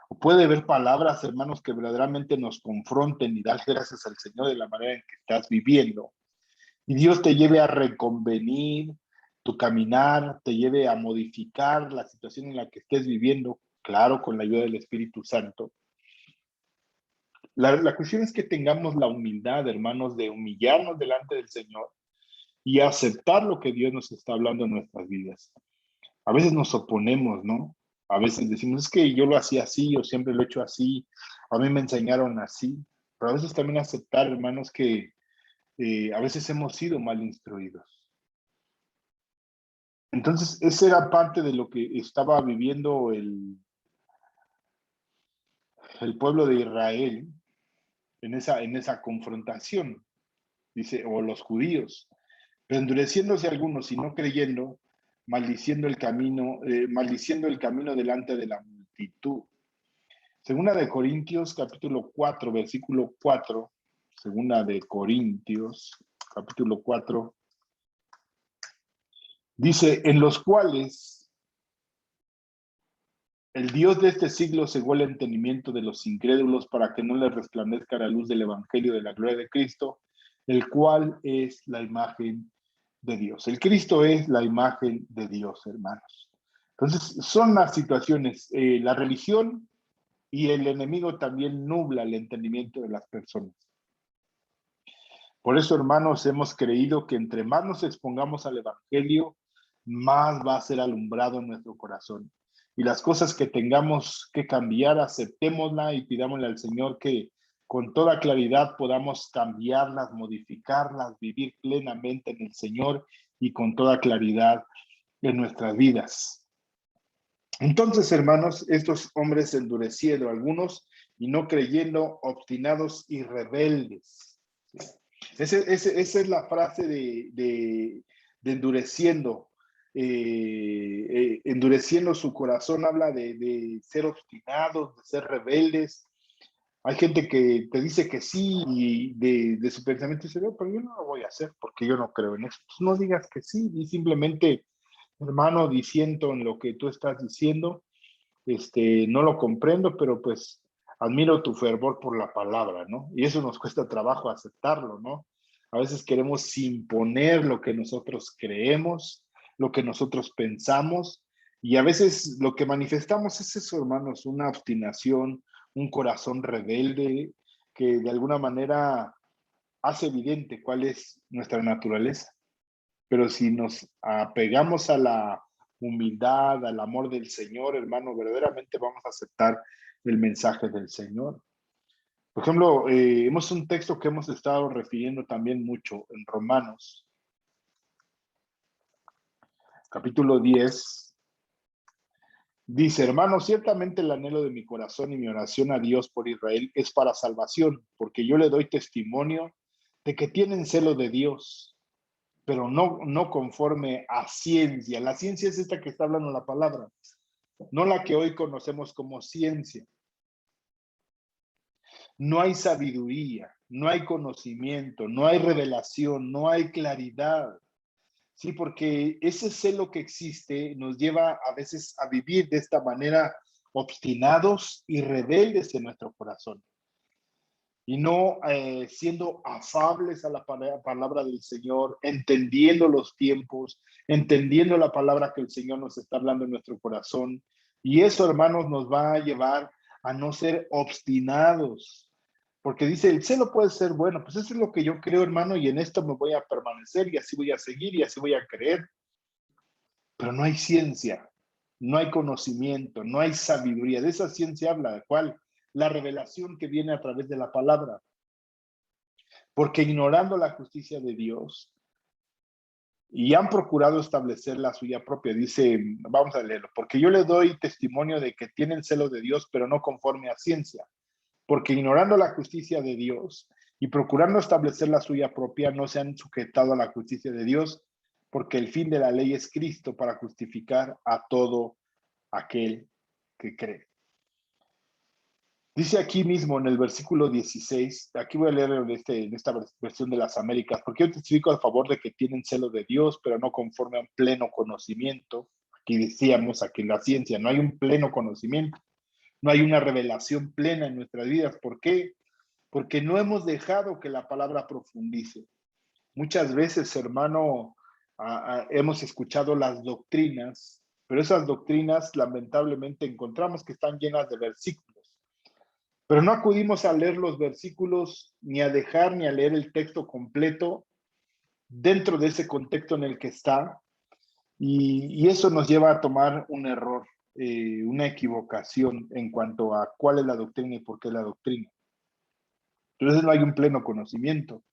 o puede haber palabras, hermanos, que verdaderamente nos confronten y dar gracias al Señor de la manera en que estás viviendo. Y Dios te lleve a reconvenir tu caminar, te lleve a modificar la situación en la que estés viviendo, claro, con la ayuda del Espíritu Santo. La cuestión es que tengamos la humildad, hermanos, de humillarnos delante del Señor y aceptar lo que Dios nos está hablando en nuestras vidas. A veces nos oponemos, ¿no? A veces decimos, es que yo lo hacía así, yo siempre lo he hecho así, a mí me enseñaron así, pero a veces también aceptar, hermanos, que a veces hemos sido mal instruidos. Entonces, esa era parte de lo que estaba viviendo el pueblo de Israel en esa confrontación, dice, o los judíos, pero endureciéndose algunos y no creyendo, maldiciendo el camino delante de la multitud. Segunda de Corintios, capítulo 4, versículo 4, segunda de Corintios, capítulo 4, dice, en los cuales el Dios de este siglo cegó el entendimiento de los incrédulos para que no les resplandezca la luz del evangelio de la gloria de Cristo, el cual es la imagen de Dios. El Cristo es la imagen de Dios, hermanos. Entonces, son las situaciones, la religión y el enemigo también nubla el entendimiento de las personas. Por eso, hermanos, hemos creído que entre más nos expongamos al evangelio, más va a ser alumbrado en nuestro corazón. Y las cosas que tengamos que cambiar, aceptémosla y pidámosle al Señor que con toda claridad podamos cambiarlas, modificarlas, vivir plenamente en el Señor y con toda claridad en nuestras vidas. Entonces, hermanos, estos hombres se endurecieron, algunos, y no creyendo, obstinados y rebeldes. Esa es la frase de endureciendo. Endureciendo su corazón, habla de ser obstinados, de ser rebeldes. Hay gente que te dice que sí y de su pensamiento dice, no, pero yo no lo voy a hacer porque yo no creo en eso. Pues no digas que sí, y simplemente, hermano, disiento en lo que tú estás diciendo. No lo comprendo, pero pues admiro tu fervor por la palabra, ¿no? Y eso nos cuesta trabajo aceptarlo, ¿no? A veces queremos imponer lo que nosotros creemos, lo que nosotros pensamos, y a veces lo que manifestamos es eso, hermanos, una obstinación, un corazón rebelde que de alguna manera hace evidente cuál es nuestra naturaleza. Pero si nos apegamos a la humildad, al amor del Señor, hermano, verdaderamente vamos a aceptar el mensaje del Señor. Por ejemplo, hemos un texto que hemos estado refiriendo también mucho en Romanos, capítulo 10. Dice, hermano, ciertamente el anhelo de mi corazón y mi oración a Dios por Israel es para salvación, porque yo le doy testimonio de que tienen celo de Dios, pero no conforme a ciencia. La ciencia es esta que está hablando la palabra, no la que hoy conocemos como ciencia. No hay sabiduría, no hay conocimiento, no hay revelación, no hay claridad. Sí, porque ese celo que existe nos lleva a veces a vivir de esta manera obstinados y rebeldes en nuestro corazón. Y no siendo afables a la palabra del Señor, entendiendo los tiempos, entendiendo la palabra que el Señor nos está hablando en nuestro corazón. Y eso, hermanos, nos va a llevar a no ser obstinados. Porque dice, el celo puede ser bueno, pues eso es lo que yo creo, hermano, y en esto me voy a permanecer y así voy a seguir y así voy a creer. Pero no hay ciencia, no hay conocimiento, no hay sabiduría. De esa ciencia habla, ¿de cuál? La revelación que viene a través de la palabra. Porque ignorando la justicia de Dios y han procurado establecer la suya propia, dice, vamos a leerlo, porque yo le doy testimonio de que tienen celo de Dios, pero no conforme a ciencia, porque ignorando la justicia de Dios y procurando establecer la suya propia, no se han sujetado a la justicia de Dios, porque el fin de la ley es Cristo para justificar a todo aquel que cree. Dice aquí mismo en el versículo 16, aquí voy a leer en esta versión de las Américas, porque yo testifico a favor de que tienen celo de Dios, pero no conforme a un pleno conocimiento. Aquí decíamos, aquí en la ciencia, no hay un pleno conocimiento, no hay una revelación plena en nuestras vidas. ¿Por qué? Porque no hemos dejado que la palabra profundice. Muchas veces, hermano, hemos escuchado las doctrinas, pero esas doctrinas lamentablemente encontramos que están llenas de versículos. Pero no acudimos a leer los versículos, ni a dejar, ni a leer el texto completo dentro de ese contexto en el que está. Y eso nos lleva a tomar un error, una equivocación en cuanto a cuál es la doctrina y por qué la doctrina. Entonces no hay un pleno conocimiento.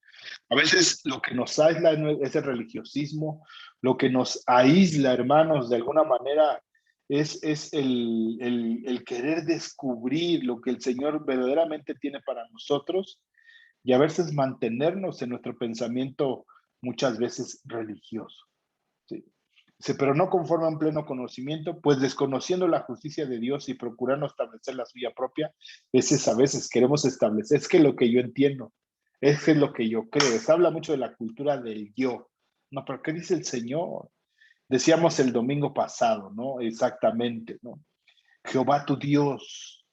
A veces lo que nos aísla es el religiosismo, lo que nos aísla, hermanos, de alguna manera es el querer descubrir lo que el Señor verdaderamente tiene para nosotros y a veces mantenernos en nuestro pensamiento muchas veces religioso. ¿Sí? Dice, pero no conforme a un pleno conocimiento, pues desconociendo la justicia de Dios y procurando establecer la suya propia, a veces queremos establecer, es que lo que yo entiendo, es que lo que yo creo, se habla mucho de la cultura del yo. No, pero ¿qué dice el Señor? Decíamos el domingo pasado, ¿no? Exactamente, ¿no? Jehová tu Dios.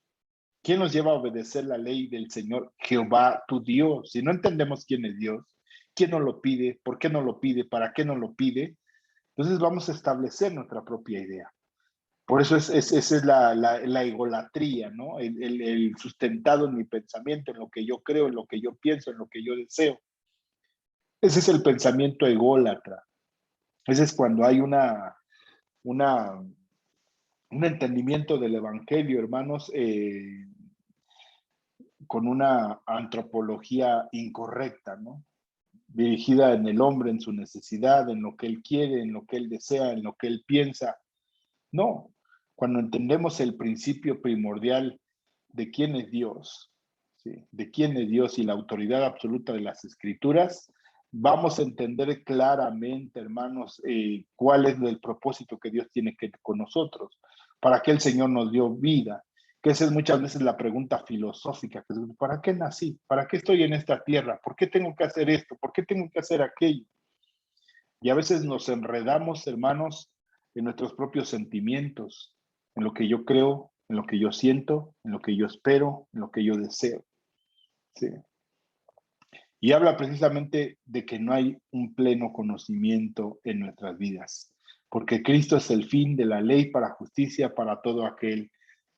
¿Quién nos lleva a obedecer la ley del Señor? Jehová tu Dios. Si no entendemos quién es Dios, quién nos lo pide, por qué nos lo pide, para qué nos lo pide, entonces vamos a establecer nuestra propia idea. Por eso esa es la egolatría, ¿no? El sustentado en mi pensamiento, en lo que yo creo, en lo que yo pienso, en lo que yo deseo. Ese es el pensamiento ególatra. Ese es cuando hay un entendimiento del evangelio, hermanos, con una antropología incorrecta, ¿no? Dirigida en el hombre, en su necesidad, en lo que él quiere, en lo que él desea, en lo que él piensa. No, cuando entendemos el principio primordial de quién es Dios, ¿sí? De quién es Dios y la autoridad absoluta de las Escrituras, vamos a entender claramente, hermanos, cuál es el propósito que Dios tiene con nosotros, para qué el Señor nos dio vida, que esa es muchas veces la pregunta filosófica, que es, ¿para qué nací? ¿Para qué estoy en esta tierra? ¿Por qué tengo que hacer esto? ¿Por qué tengo que hacer aquello? Y a veces nos enredamos, hermanos, en nuestros propios sentimientos, en lo que yo creo, en lo que yo siento, en lo que yo espero, en lo que yo deseo. ¿Sí? Y habla precisamente de que no hay un pleno conocimiento en nuestras vidas, porque Cristo es el fin de la ley para justicia para todo aquel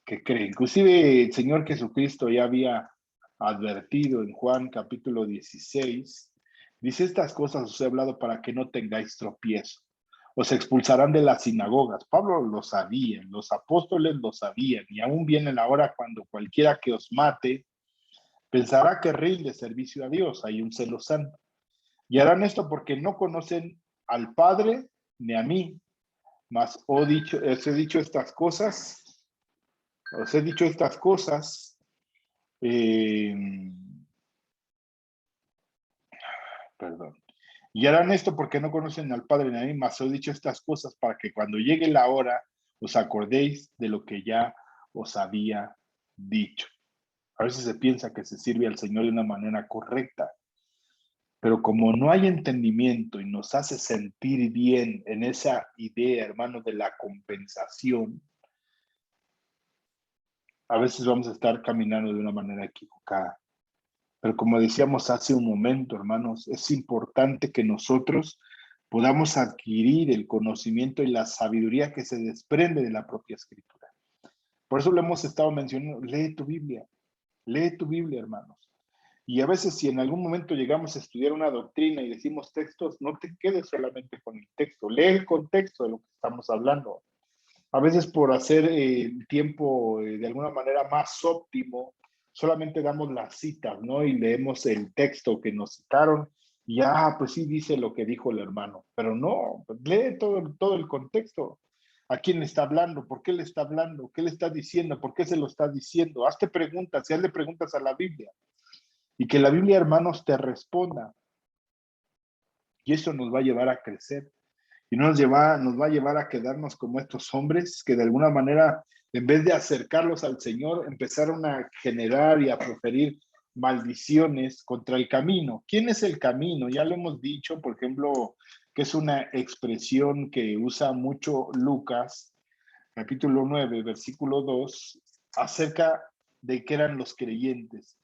que cree. Inclusive el Señor Jesucristo ya había advertido en Juan capítulo 16, dice, estas cosas os he hablado para que no tengáis tropiezo. Os expulsarán de las sinagogas. Pablo lo sabía, los apóstoles lo sabían, y aún viene la hora cuando cualquiera que os mate pensará que rinde servicio a Dios, hay un celo santo. Y harán esto porque no conocen al Padre ni a mí, mas os he dicho estas cosas, os he dicho estas cosas, perdón. Y harán esto porque no conocen al Padre ni a mí, mas os he dicho estas cosas para que cuando llegue la hora os acordéis de lo que ya os había dicho. A veces se piensa que se sirve al Señor de una manera correcta, pero como no hay entendimiento y nos hace sentir bien en esa idea, hermanos, de la compensación, a veces vamos a estar caminando de una manera equivocada. Pero como decíamos hace un momento, hermanos, es importante que nosotros podamos adquirir el conocimiento y la sabiduría que se desprende de la propia escritura. Por eso lo hemos estado mencionando, lee tu Biblia, hermanos. Y a veces si en algún momento llegamos a estudiar una doctrina y decimos textos, no te quedes solamente con el texto, lee el contexto de lo que estamos hablando. A veces por hacer el tiempo de alguna manera más óptimo, solamente damos las citas, ¿no? Y leemos el texto que nos citaron y pues sí dice lo que dijo el hermano, pero no, lee todo el contexto. ¿A quién le está hablando? ¿Por qué le está hablando? ¿Qué le está diciendo? ¿Por qué se lo está diciendo? Hazte preguntas, hazle preguntas a la Biblia. Y que la Biblia, hermanos, te responda. Y eso nos va a llevar a crecer. Y nos va a llevar a quedarnos como estos hombres que de alguna manera, en vez de acercarlos al Señor, empezaron a generar y a proferir maldiciones contra el camino. ¿Quién es el camino? Ya lo hemos dicho, por ejemplo, que es una expresión que usa mucho Lucas, capítulo 9, versículo 2, acerca de qué eran los creyentes.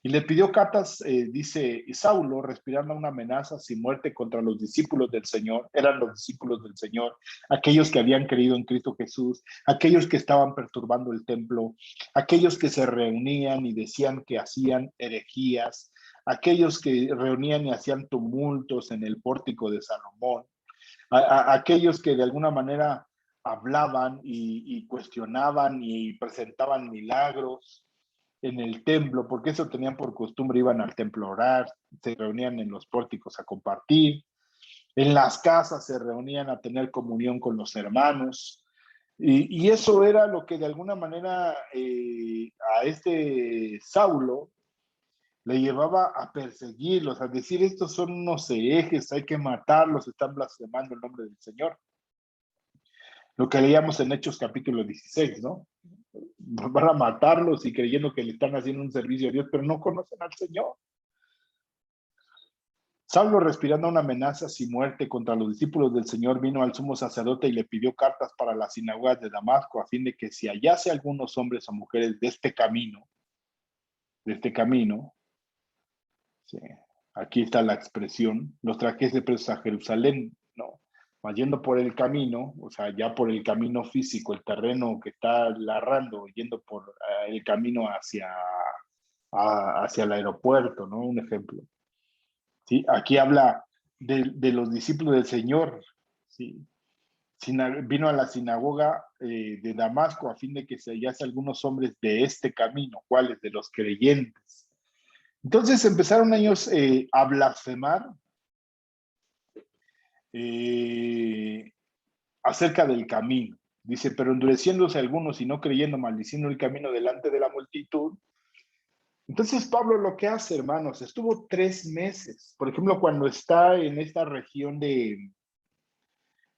Y le pidió cartas, dice Saulo, respirando una amenaza sin muerte contra los discípulos del Señor. Eran los discípulos del Señor, aquellos que habían creído en Cristo Jesús, aquellos que estaban perturbando el templo, aquellos que se reunían y decían que hacían herejías, aquellos que reunían y hacían tumultos en el pórtico de Salomón, aquellos que de alguna manera hablaban y cuestionaban y presentaban milagros en el templo, porque eso tenían por costumbre, iban al templo a orar, se reunían en los pórticos a compartir, en las casas se reunían a tener comunión con los hermanos, y eso era lo que de alguna manera a este Saulo le llevaba a perseguirlos, a decir, estos son unos herejes, hay que matarlos, están blasfemando el nombre del Señor. Lo que leíamos en Hechos capítulo 16, ¿no? Van a matarlos y creyendo que le están haciendo un servicio a Dios, pero no conocen al Señor. Saulo, respirando una amenaza sin muerte contra los discípulos del Señor, vino al sumo sacerdote y le pidió cartas para las sinagogas de Damasco, a fin de que si hallase algunos hombres o mujeres de este camino, sí, aquí está la expresión, los trajese presos a Jerusalén, ¿no? Yendo por el camino, o sea, ya por el camino físico, el terreno que está larrando, yendo por el camino hacia el aeropuerto, ¿no? Un ejemplo. ¿Sí? Aquí habla de los discípulos del Señor, ¿sí? Vino a la sinagoga de Damasco a fin de que se hallase algunos hombres de este camino, ¿cuáles? De los creyentes. Entonces empezaron ellos a blasfemar acerca del camino. Dice, pero endureciéndose algunos y no creyendo, maldiciendo el camino delante de la multitud. Entonces Pablo lo que hace, hermanos, estuvo 3 meses. Por ejemplo, cuando está en esta región de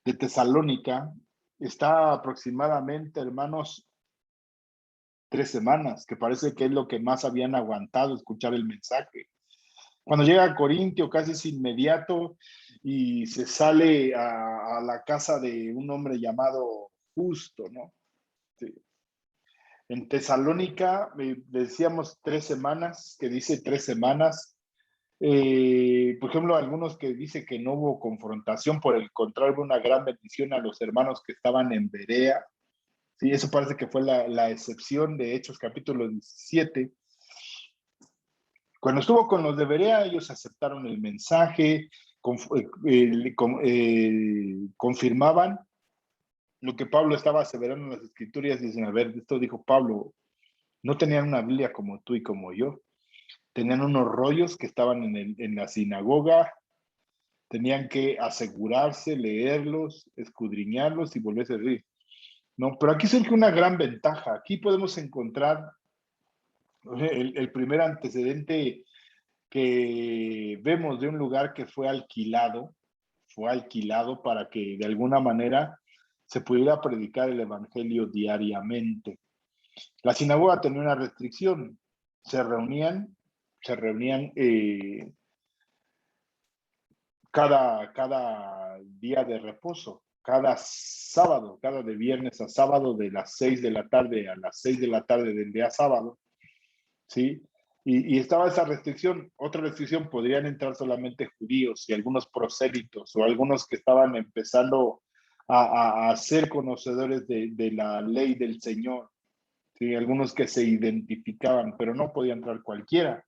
Tesalónica, está aproximadamente, hermanos, 3 semanas, que parece que es lo que más habían aguantado escuchar el mensaje. Cuando llega a Corintio, casi es inmediato, y se sale a la casa de un hombre llamado Justo, ¿no? Sí. En Tesalónica, decíamos 3 semanas, que dice 3 semanas. Por ejemplo, algunos que dice que no hubo confrontación, por el contrario, una gran bendición a los hermanos que estaban en Berea. Sí, eso parece que fue la excepción de Hechos capítulo 17. Cuando estuvo con los de Berea, ellos aceptaron el mensaje, confirmaban lo que Pablo estaba aseverando en las escrituras. Dicen, a ver, esto dijo Pablo, no tenían una Biblia como tú y como yo, tenían unos rollos que estaban en la sinagoga, tenían que asegurarse, leerlos, escudriñarlos y volverse a reír. No, pero aquí surge una gran ventaja. Aquí podemos encontrar el primer antecedente que vemos de un lugar que fue alquilado para que de alguna manera se pudiera predicar el evangelio diariamente. La sinagoga tenía una restricción, se reunían, se reunían cada día de reposo, cada sábado, cada de viernes a sábado, de las 6 de la tarde a las 6 de la tarde del día sábado, ¿sí? Y estaba esa restricción. Otra restricción, podrían entrar solamente judíos y algunos prosélitos o algunos que estaban empezando a ser conocedores de la ley del Señor, ¿sí? Algunos que se identificaban, pero no podía entrar cualquiera.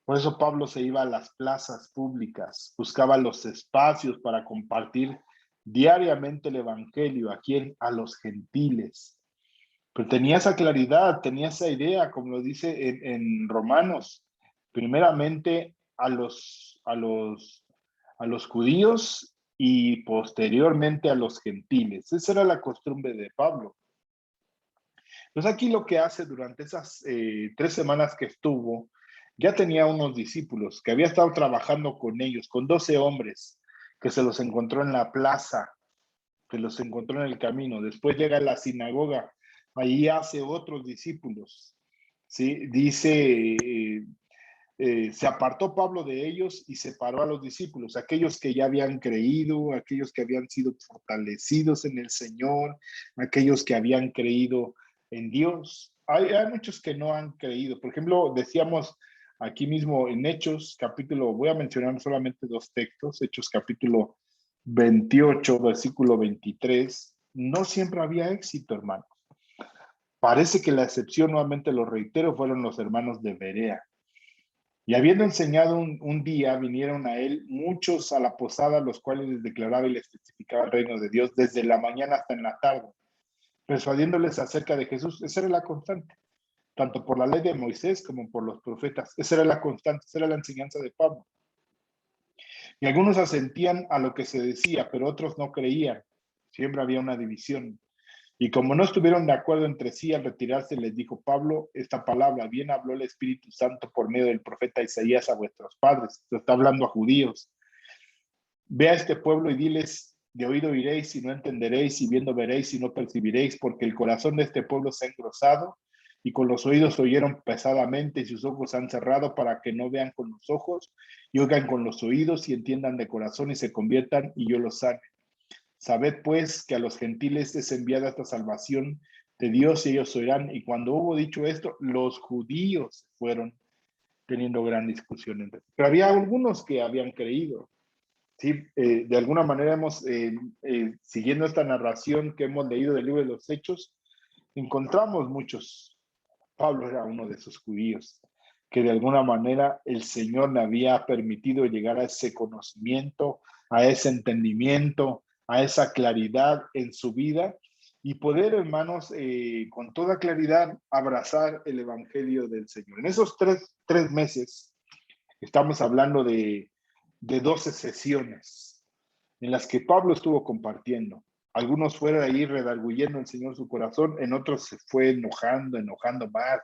Por eso Pablo se iba a las plazas públicas, buscaba los espacios para compartir diariamente el evangelio a los gentiles. Pero tenía esa claridad, tenía esa idea, como lo dice en Romanos, primeramente a los judíos y posteriormente a los gentiles. Esa era la costumbre de Pablo. Entonces aquí lo que hace durante esas 3 semanas que estuvo, ya tenía unos discípulos que había estado trabajando con ellos, con 12 hombres, que se los encontró en la plaza, que los encontró en el camino. Después llega a la sinagoga, ahí hace otros discípulos. ¿Sí? Dice, se apartó Pablo de ellos y separó a los discípulos, aquellos que ya habían creído, aquellos que habían sido fortalecidos en el Señor, aquellos que habían creído en Dios. Hay muchos que no han creído. Por ejemplo, decíamos aquí mismo en Hechos, capítulo, voy a mencionar solamente 2 textos, Hechos capítulo 28, versículo 23, no siempre había éxito, hermanos. Parece que la excepción, nuevamente lo reitero, fueron los hermanos de Berea. Y habiendo enseñado un día, vinieron a él muchos a la posada, los cuales les declaraba y les testificaba el reino de Dios desde la mañana hasta en la tarde, persuadiéndoles acerca de Jesús. Esa era la constante, tanto por la ley de Moisés como por los profetas. Esa era la constante, esa era la enseñanza de Pablo. Y algunos asentían a lo que se decía, pero otros no creían. Siempre había una división. Y como no estuvieron de acuerdo entre sí, al retirarse les dijo Pablo esta palabra: bien habló el Espíritu Santo por medio del profeta Isaías a vuestros padres. Esto está hablando a judíos. Ve a este pueblo y diles: de oído oiréis y no entenderéis, y viendo veréis y no percibiréis, porque el corazón de este pueblo se ha engrosado, y con los oídos oyeron pesadamente, y sus ojos han cerrado, para que no vean con los ojos, y oigan con los oídos, y entiendan de corazón, y se conviertan, y yo los sane. Sabed pues que a los gentiles es enviada esta salvación de Dios, y ellos oirán. Y cuando hubo dicho esto, los judíos fueron teniendo gran discusión entre sí. Pero había algunos que habían creído. Sí, de alguna manera siguiendo esta narración que hemos leído del libro de los Hechos, encontramos muchos. Pablo era uno de esos judíos que de alguna manera el Señor le había permitido llegar a ese conocimiento, a ese entendimiento, a esa claridad en su vida y poder, hermanos, con toda claridad abrazar el Evangelio del Señor. En esos tres meses estamos hablando de 12 sesiones en las que Pablo estuvo compartiendo. Algunos fueron ahí redarguyendo al Señor su corazón, en otros se fue enojando más.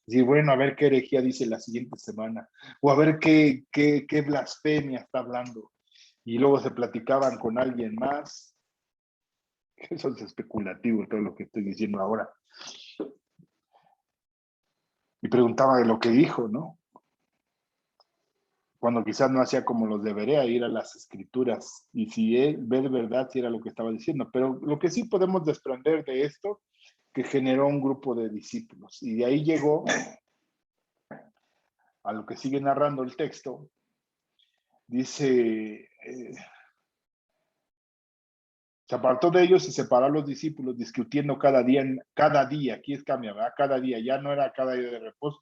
Y bueno, a ver qué herejía dice la siguiente semana, o a ver qué blasfemia está hablando. Y luego se platicaban con alguien más. Eso es especulativo, todo lo que estoy diciendo ahora. Y preguntaba de lo que dijo, ¿no? Cuando quizás no hacía como los debería, ir a las escrituras y si él ver verdad si era lo que estaba diciendo. Pero lo que sí podemos desprender de esto, que generó un grupo de discípulos. Y de ahí llegó a lo que sigue narrando el texto. Dice, se apartó de ellos y separó a los discípulos, discutiendo cada día, aquí es cambia, ¿verdad? Cada día, ya no era cada día de reposo.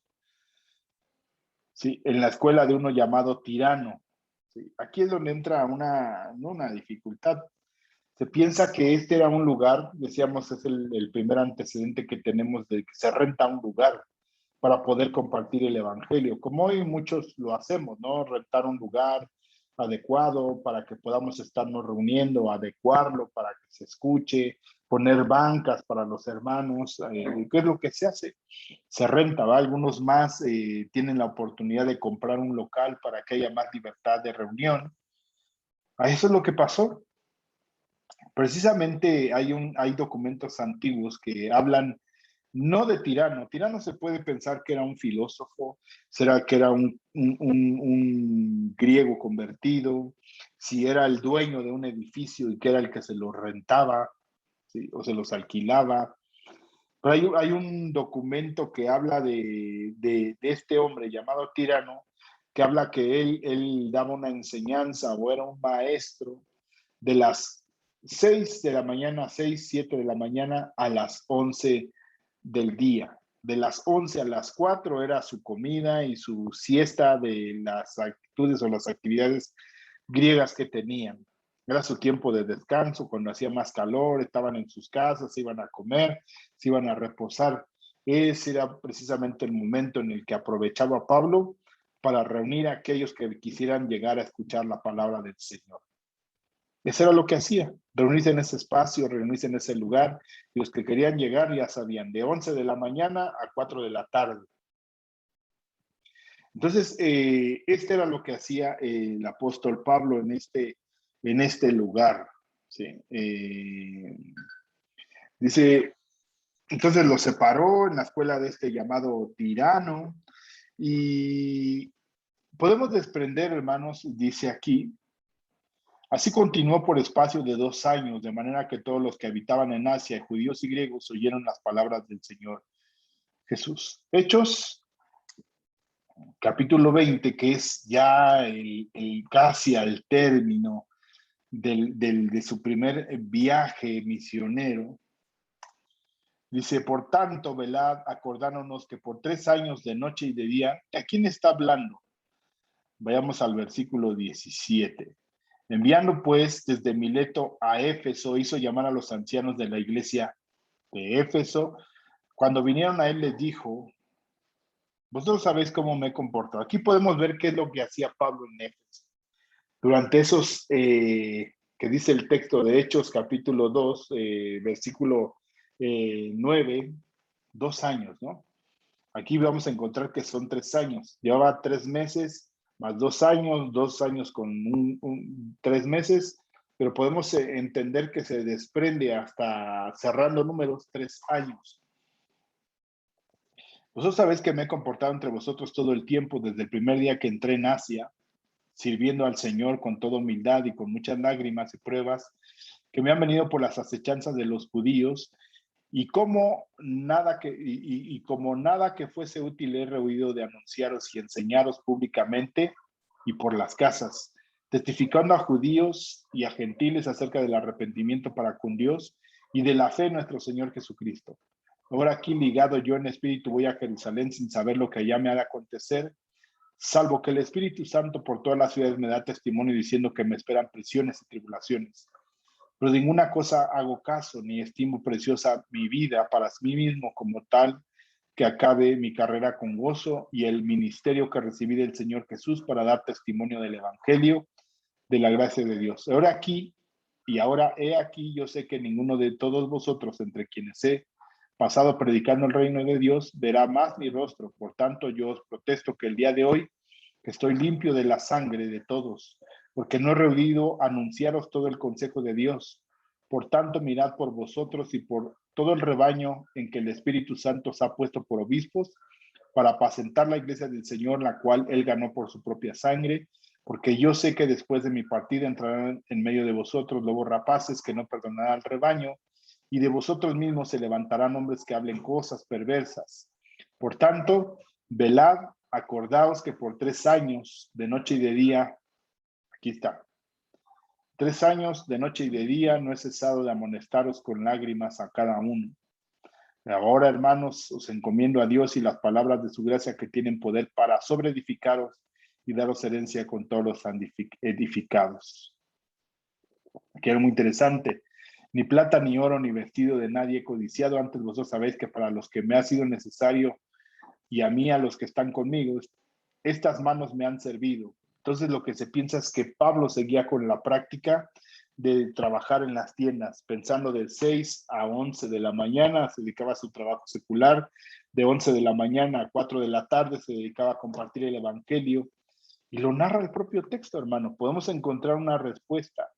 Sí, en la escuela de uno llamado Tirano. Sí, aquí es donde entra una dificultad. Se piensa que este era un lugar, decíamos, es el primer antecedente que tenemos de que se renta un lugar para poder compartir el evangelio, como hoy muchos lo hacemos, ¿no? Rentar un lugar adecuado para que podamos estarnos reuniendo, adecuarlo para que se escuche, poner bancas para los hermanos. ¿Qué es lo que se hace? Se renta, ¿va? Algunos más tienen la oportunidad de comprar un local para que haya más libertad de reunión. A eso es lo que pasó. Precisamente hay documentos antiguos que hablan no de Tirano. Tirano se puede pensar que era un filósofo, será que era un griego convertido, si era el dueño de un edificio y que era el que se lo rentaba, ¿sí? O se los alquilaba. Pero hay un documento que habla de este hombre llamado Tirano, que habla que él daba una enseñanza o era un maestro de las 6 de la mañana, 6 7 de la mañana a las 11 del día. De las 11 a las 4 era su comida y su siesta de las actitudes o las actividades griegas que tenían. Era su tiempo de descanso, cuando hacía más calor, estaban en sus casas, se iban a comer, se iban a reposar. Ese era precisamente el momento en el que aprovechaba Pablo para reunir a aquellos que quisieran llegar a escuchar la palabra del Señor. Eso era lo que hacía, reunirse en ese espacio, reunirse en ese lugar, y los que querían llegar ya sabían, de 11 de la mañana a 4 de la tarde. Entonces, este era lo que hacía el apóstol Pablo en este lugar. ¿Sí? Dice, entonces lo separó en la escuela de este llamado Tirano, y podemos desprender, hermanos, dice aquí, así continuó por espacio de 2 años, de manera que todos los que habitaban en Asia, judíos y griegos, oyeron las palabras del Señor Jesús. Hechos, capítulo 20, que es ya casi al término de su primer viaje misionero. Dice, por tanto, velad, acordándonos que por 3 años de noche y de día, ¿a quién está hablando? Vayamos al versículo 17. Enviando pues desde Mileto a Éfeso, hizo llamar a los ancianos de la iglesia de Éfeso. Cuando vinieron a él les dijo, vosotros sabéis cómo me he comportado. Aquí podemos ver qué es lo que hacía Pablo en Éfeso. Durante esos, que dice el texto de Hechos capítulo 2, versículo 9, 2 años, ¿no? Aquí vamos a encontrar que son 3 años. Llevaba 3 meses más 2 años con 3 meses, pero podemos entender que se desprende hasta cerrando números 3 años. Vosotros sabéis que me he comportado entre vosotros todo el tiempo, desde el primer día que entré en Asia, sirviendo al Señor con toda humildad y con muchas lágrimas y pruebas que me han venido por las acechanzas de los judíos, y como nada que fuese útil he rehuido de anunciaros y enseñaros públicamente y por las casas, testificando a judíos y a gentiles acerca del arrepentimiento para con Dios y de la fe en nuestro Señor Jesucristo. Ahora aquí ligado yo en espíritu voy a Jerusalén sin saber lo que allá me ha de acontecer, salvo que el Espíritu Santo por todas las ciudades me da testimonio diciendo que me esperan prisiones y tribulaciones. Pero de ninguna cosa hago caso, ni estimo preciosa mi vida para mí mismo como tal, que acabe mi carrera con gozo y el ministerio que recibí del Señor Jesús para dar testimonio del Evangelio de la gracia de Dios. Ahora he aquí, yo sé que ninguno de todos vosotros, entre quienes he pasado predicando el reino de Dios, verá más mi rostro. Por tanto, yo os protesto que el día de hoy, que estoy limpio de la sangre de todos, porque no he rehuido anunciaros todo el consejo de Dios. Por tanto, mirad por vosotros y por todo el rebaño en que el Espíritu Santo os ha puesto por obispos, para apacentar la iglesia del Señor, la cual él ganó por su propia sangre, porque yo sé que después de mi partida entrarán en medio de vosotros lobos rapaces que no perdonarán al rebaño, y de vosotros mismos se levantarán hombres que hablen cosas perversas. Por tanto, velad, acordaos que por 3 años de noche y de día, aquí está, 3 años de noche y de día no he cesado de amonestaros con lágrimas a cada uno. Ahora, hermanos, os encomiendo a Dios y las palabras de su gracia que tienen poder para sobreedificaros y daros herencia con todos los edificados. Aquí era muy interesante. Ni plata, ni oro, ni vestido de nadie he codiciado. Antes vosotros sabéis que para los que me ha sido necesario y a mí, a los que están conmigo, estas manos me han servido. Entonces lo que se piensa es que Pablo seguía con la práctica de trabajar en las tiendas, pensando de 6 a 11 de la mañana, se dedicaba a su trabajo secular, de 11 de la mañana a 4 de la tarde se dedicaba a compartir el evangelio, y lo narra el propio texto, hermano. Podemos encontrar una respuesta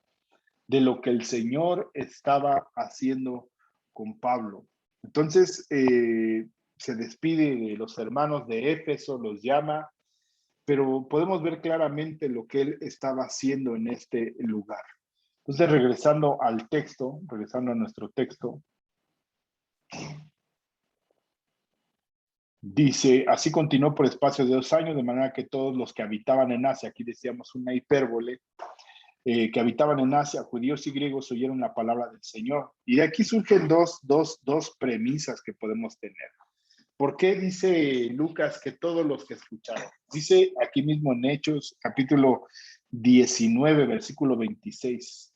de lo que el Señor estaba haciendo con Pablo. Entonces, se despide de los hermanos de Éfeso, los llama, pero podemos ver claramente lo que él estaba haciendo en este lugar. Entonces, regresando al texto, regresando a nuestro texto, dice, así continuó por espacio de 2 años, de manera que todos los que habitaban en Asia, aquí decíamos una hipérbole, que habitaban en Asia, judíos y griegos, oyeron la palabra del Señor. Y de aquí surgen dos premisas que podemos tener. ¿Por qué dice Lucas que todos los que escucharon? Dice aquí mismo en Hechos, capítulo 19, versículo 26.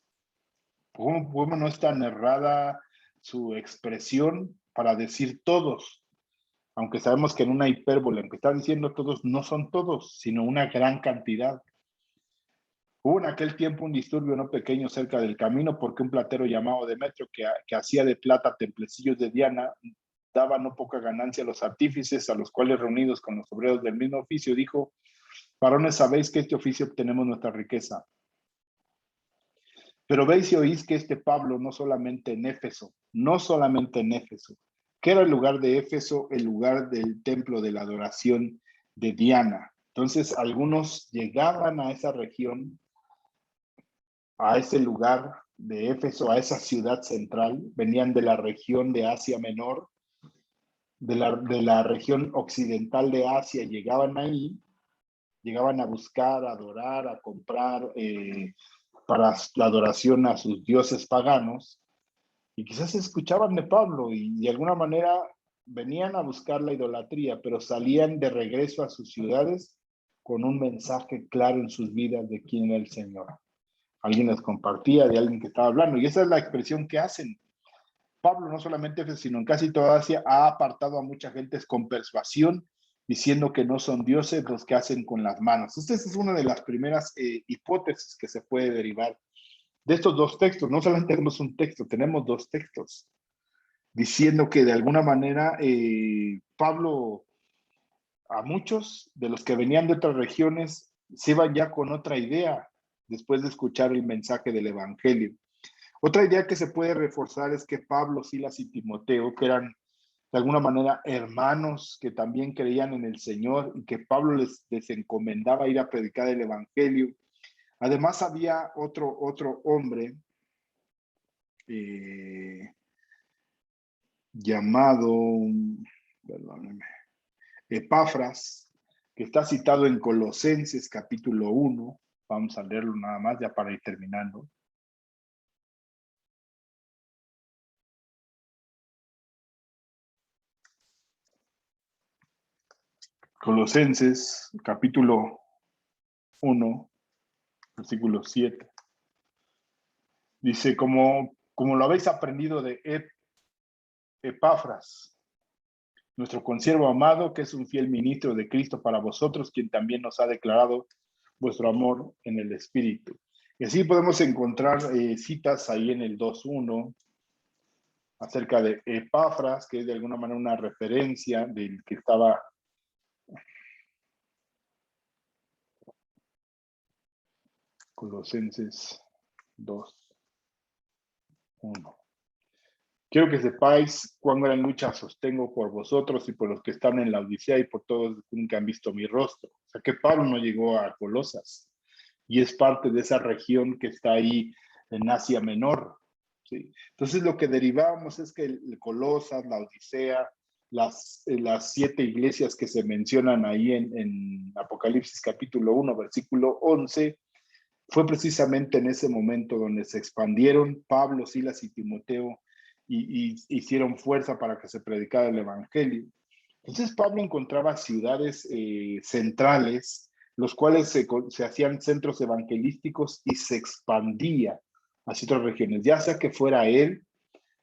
¿Cómo no está errada su expresión para decir todos? Aunque sabemos que en una hipérbole, aunque está diciendo todos, no son todos, sino una gran cantidad. Hubo en aquel tiempo un disturbio no pequeño cerca del camino porque un platero llamado Demetrio, que hacía de plata templecillos de Diana, daba no poca ganancia a los artífices, a los cuales reunidos con los obreros del mismo oficio, dijo, varones, sabéis que este oficio obtenemos nuestra riqueza. Pero veis y oís que este Pablo no solamente en Éfeso, que era el lugar de Éfeso, el lugar del templo de la adoración de Diana. Entonces algunos llegaban a esa región, a ese lugar de Éfeso, a esa ciudad central, venían de la región de Asia Menor, de la región occidental de Asia, llegaban ahí, llegaban a buscar, a adorar, a comprar para la adoración a sus dioses paganos, y quizás escuchaban de Pablo y de alguna manera venían a buscar la idolatría, pero salían de regreso a sus ciudades con un mensaje claro en sus vidas de quién era el Señor. Alguien les compartía de alguien que estaba hablando, y esa es la expresión que hacen. Pablo no solamente, sino en casi toda Asia, ha apartado a mucha gente con persuasión, diciendo que no son dioses los que hacen con las manos. Esta es una de las primeras hipótesis que se puede derivar de estos dos textos. No solamente tenemos un texto, tenemos dos textos, diciendo que de alguna manera Pablo, a muchos de los que venían de otras regiones, se iban ya con otra idea después de escuchar el mensaje del Evangelio. Otra idea que se puede reforzar es que Pablo, Silas y Timoteo, que eran de alguna manera hermanos que también creían en el Señor y que Pablo les encomendaba ir a predicar el Evangelio. Además había otro hombre llamado, perdónenme, Epafras, que está citado en Colosenses capítulo 1. Vamos a leerlo nada más ya para ir terminando. Colosenses capítulo 1, versículo 7. Dice, como lo habéis aprendido de Epafras, nuestro consiervo amado, que es un fiel ministro de Cristo para vosotros, quien también nos ha declarado vuestro amor en el Espíritu. Y así podemos encontrar citas ahí en el 2.1 acerca de Epafras, que es de alguna manera una referencia del que estaba Colosenses 2.1. Quiero que sepáis cuán gran lucha sostengo por vosotros y por los que están en la Odisea y por todos los que nunca han visto mi rostro. O sea que Pablo no llegó a Colosas y es parte de esa región que está ahí en Asia Menor. ¿Sí? Entonces lo que derivábamos es que el Colosas, la Odisea, las 7 iglesias que se mencionan ahí en Apocalipsis capítulo 1, versículo 11, fue precisamente en ese momento donde se expandieron Pablo, Silas y Timoteo y hicieron fuerza para que se predicara el Evangelio. Entonces Pablo encontraba ciudades centrales, los cuales se hacían centros evangelísticos y se expandía hacia otras regiones, ya sea que fuera él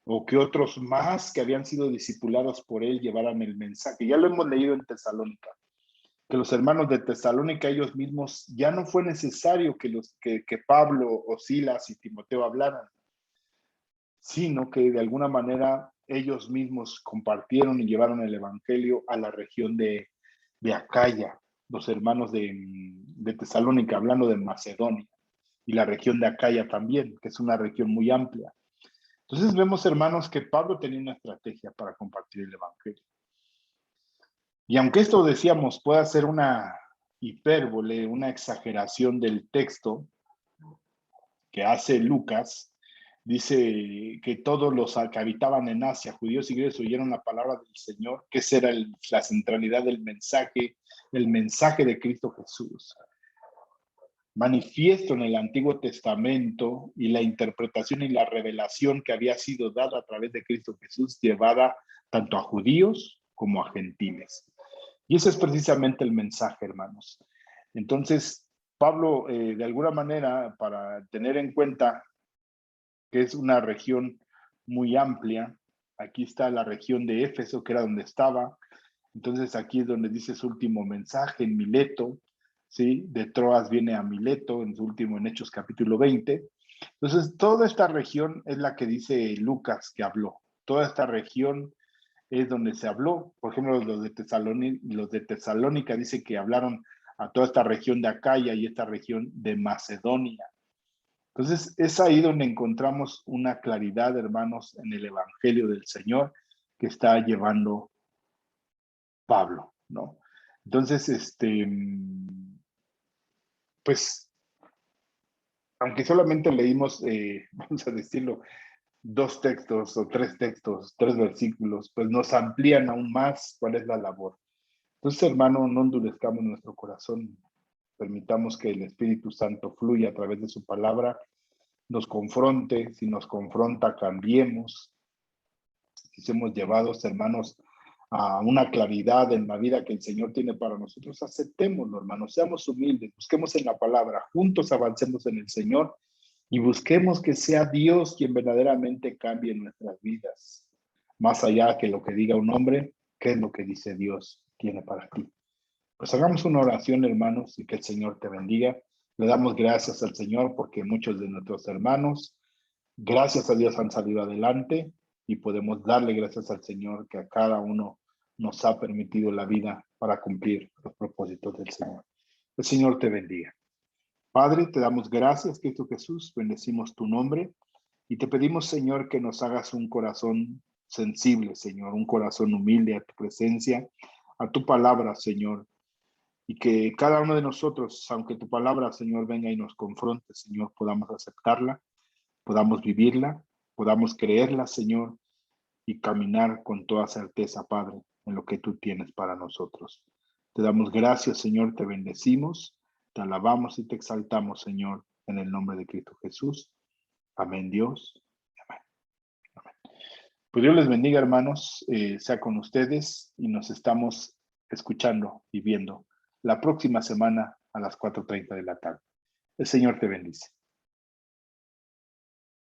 o que otros más que habían sido discipulados por él llevaran el mensaje. Ya lo hemos leído en Tesalónica. que los hermanos de Tesalónica ellos mismos, ya no fue necesario que Pablo o Silas y Timoteo hablaran, sino que de alguna manera ellos mismos compartieron y llevaron el evangelio a la región de Acaya, los hermanos de Tesalónica, hablando de Macedonia, y la región de Acaya también, que es una región muy amplia. Entonces vemos, hermanos, que Pablo tenía una estrategia para compartir el evangelio. Y aunque esto, decíamos, pueda ser una hipérbole, una exageración del texto que hace Lucas, dice que todos los que habitaban en Asia, judíos y griegos, oyeron la palabra del Señor, que esa era la centralidad del mensaje, el mensaje de Cristo Jesús, manifiesto en el Antiguo Testamento, y la interpretación y la revelación que había sido dada a través de Cristo Jesús, llevada tanto a judíos como a gentiles. Y ese es precisamente el mensaje, hermanos. Entonces, Pablo, de alguna manera, para tener en cuenta que es una región muy amplia, aquí está la región de Éfeso, que era donde estaba. Entonces, aquí es donde dice su último mensaje, en Mileto, ¿sí? De Troas viene a Mileto, en su último, en Hechos capítulo 20. Entonces, toda esta región es la que dice Lucas que habló. Toda esta región es donde se habló. Por ejemplo, los de Tesalónica dice que hablaron a toda esta región de Acaya y esta región de Macedonia. Entonces, es ahí donde encontramos una claridad, hermanos, en el Evangelio del Señor que está llevando Pablo, ¿no? Entonces, pues, aunque solamente leímos, vamos a decirlo, 2 textos o 3 textos, 3 versículos, pues nos amplían aún más cuál es la labor. Entonces, hermano, no endurezcamos nuestro corazón, permitamos que el Espíritu Santo fluya a través de su palabra, nos confronte, si nos confronta, cambiemos, si somos llevados, hermanos, a una claridad en la vida que el Señor tiene para nosotros, aceptémoslo, hermanos, seamos humildes, busquemos en la palabra, juntos avancemos en el Señor y busquemos que sea Dios quien verdaderamente cambie nuestras vidas, más allá que lo que diga un hombre, qué es lo que dice Dios tiene para ti. Pues hagamos una oración, hermanos, y que el Señor te bendiga. Le damos gracias al Señor porque muchos de nuestros hermanos, gracias a Dios, han salido adelante, y podemos darle gracias al Señor que a cada uno nos ha permitido la vida para cumplir los propósitos del Señor. El Señor te bendiga. Padre, te damos gracias, Cristo Jesús, bendecimos tu nombre y te pedimos, Señor, que nos hagas un corazón sensible, Señor, un corazón humilde a tu presencia, a tu palabra, Señor, y que cada uno de nosotros, aunque tu palabra, Señor, venga y nos confronte, Señor, podamos aceptarla, podamos vivirla, podamos creerla, Señor, y caminar con toda certeza, Padre, en lo que tú tienes para nosotros. Te damos gracias, Señor, te bendecimos, te alabamos y te exaltamos, Señor, en el nombre de Cristo Jesús. Amén, Dios. Amén. Amén. Pues Dios les bendiga, hermanos, sea con ustedes, y nos estamos escuchando y viendo la próxima semana a las 4:30 de la tarde. El Señor te bendice.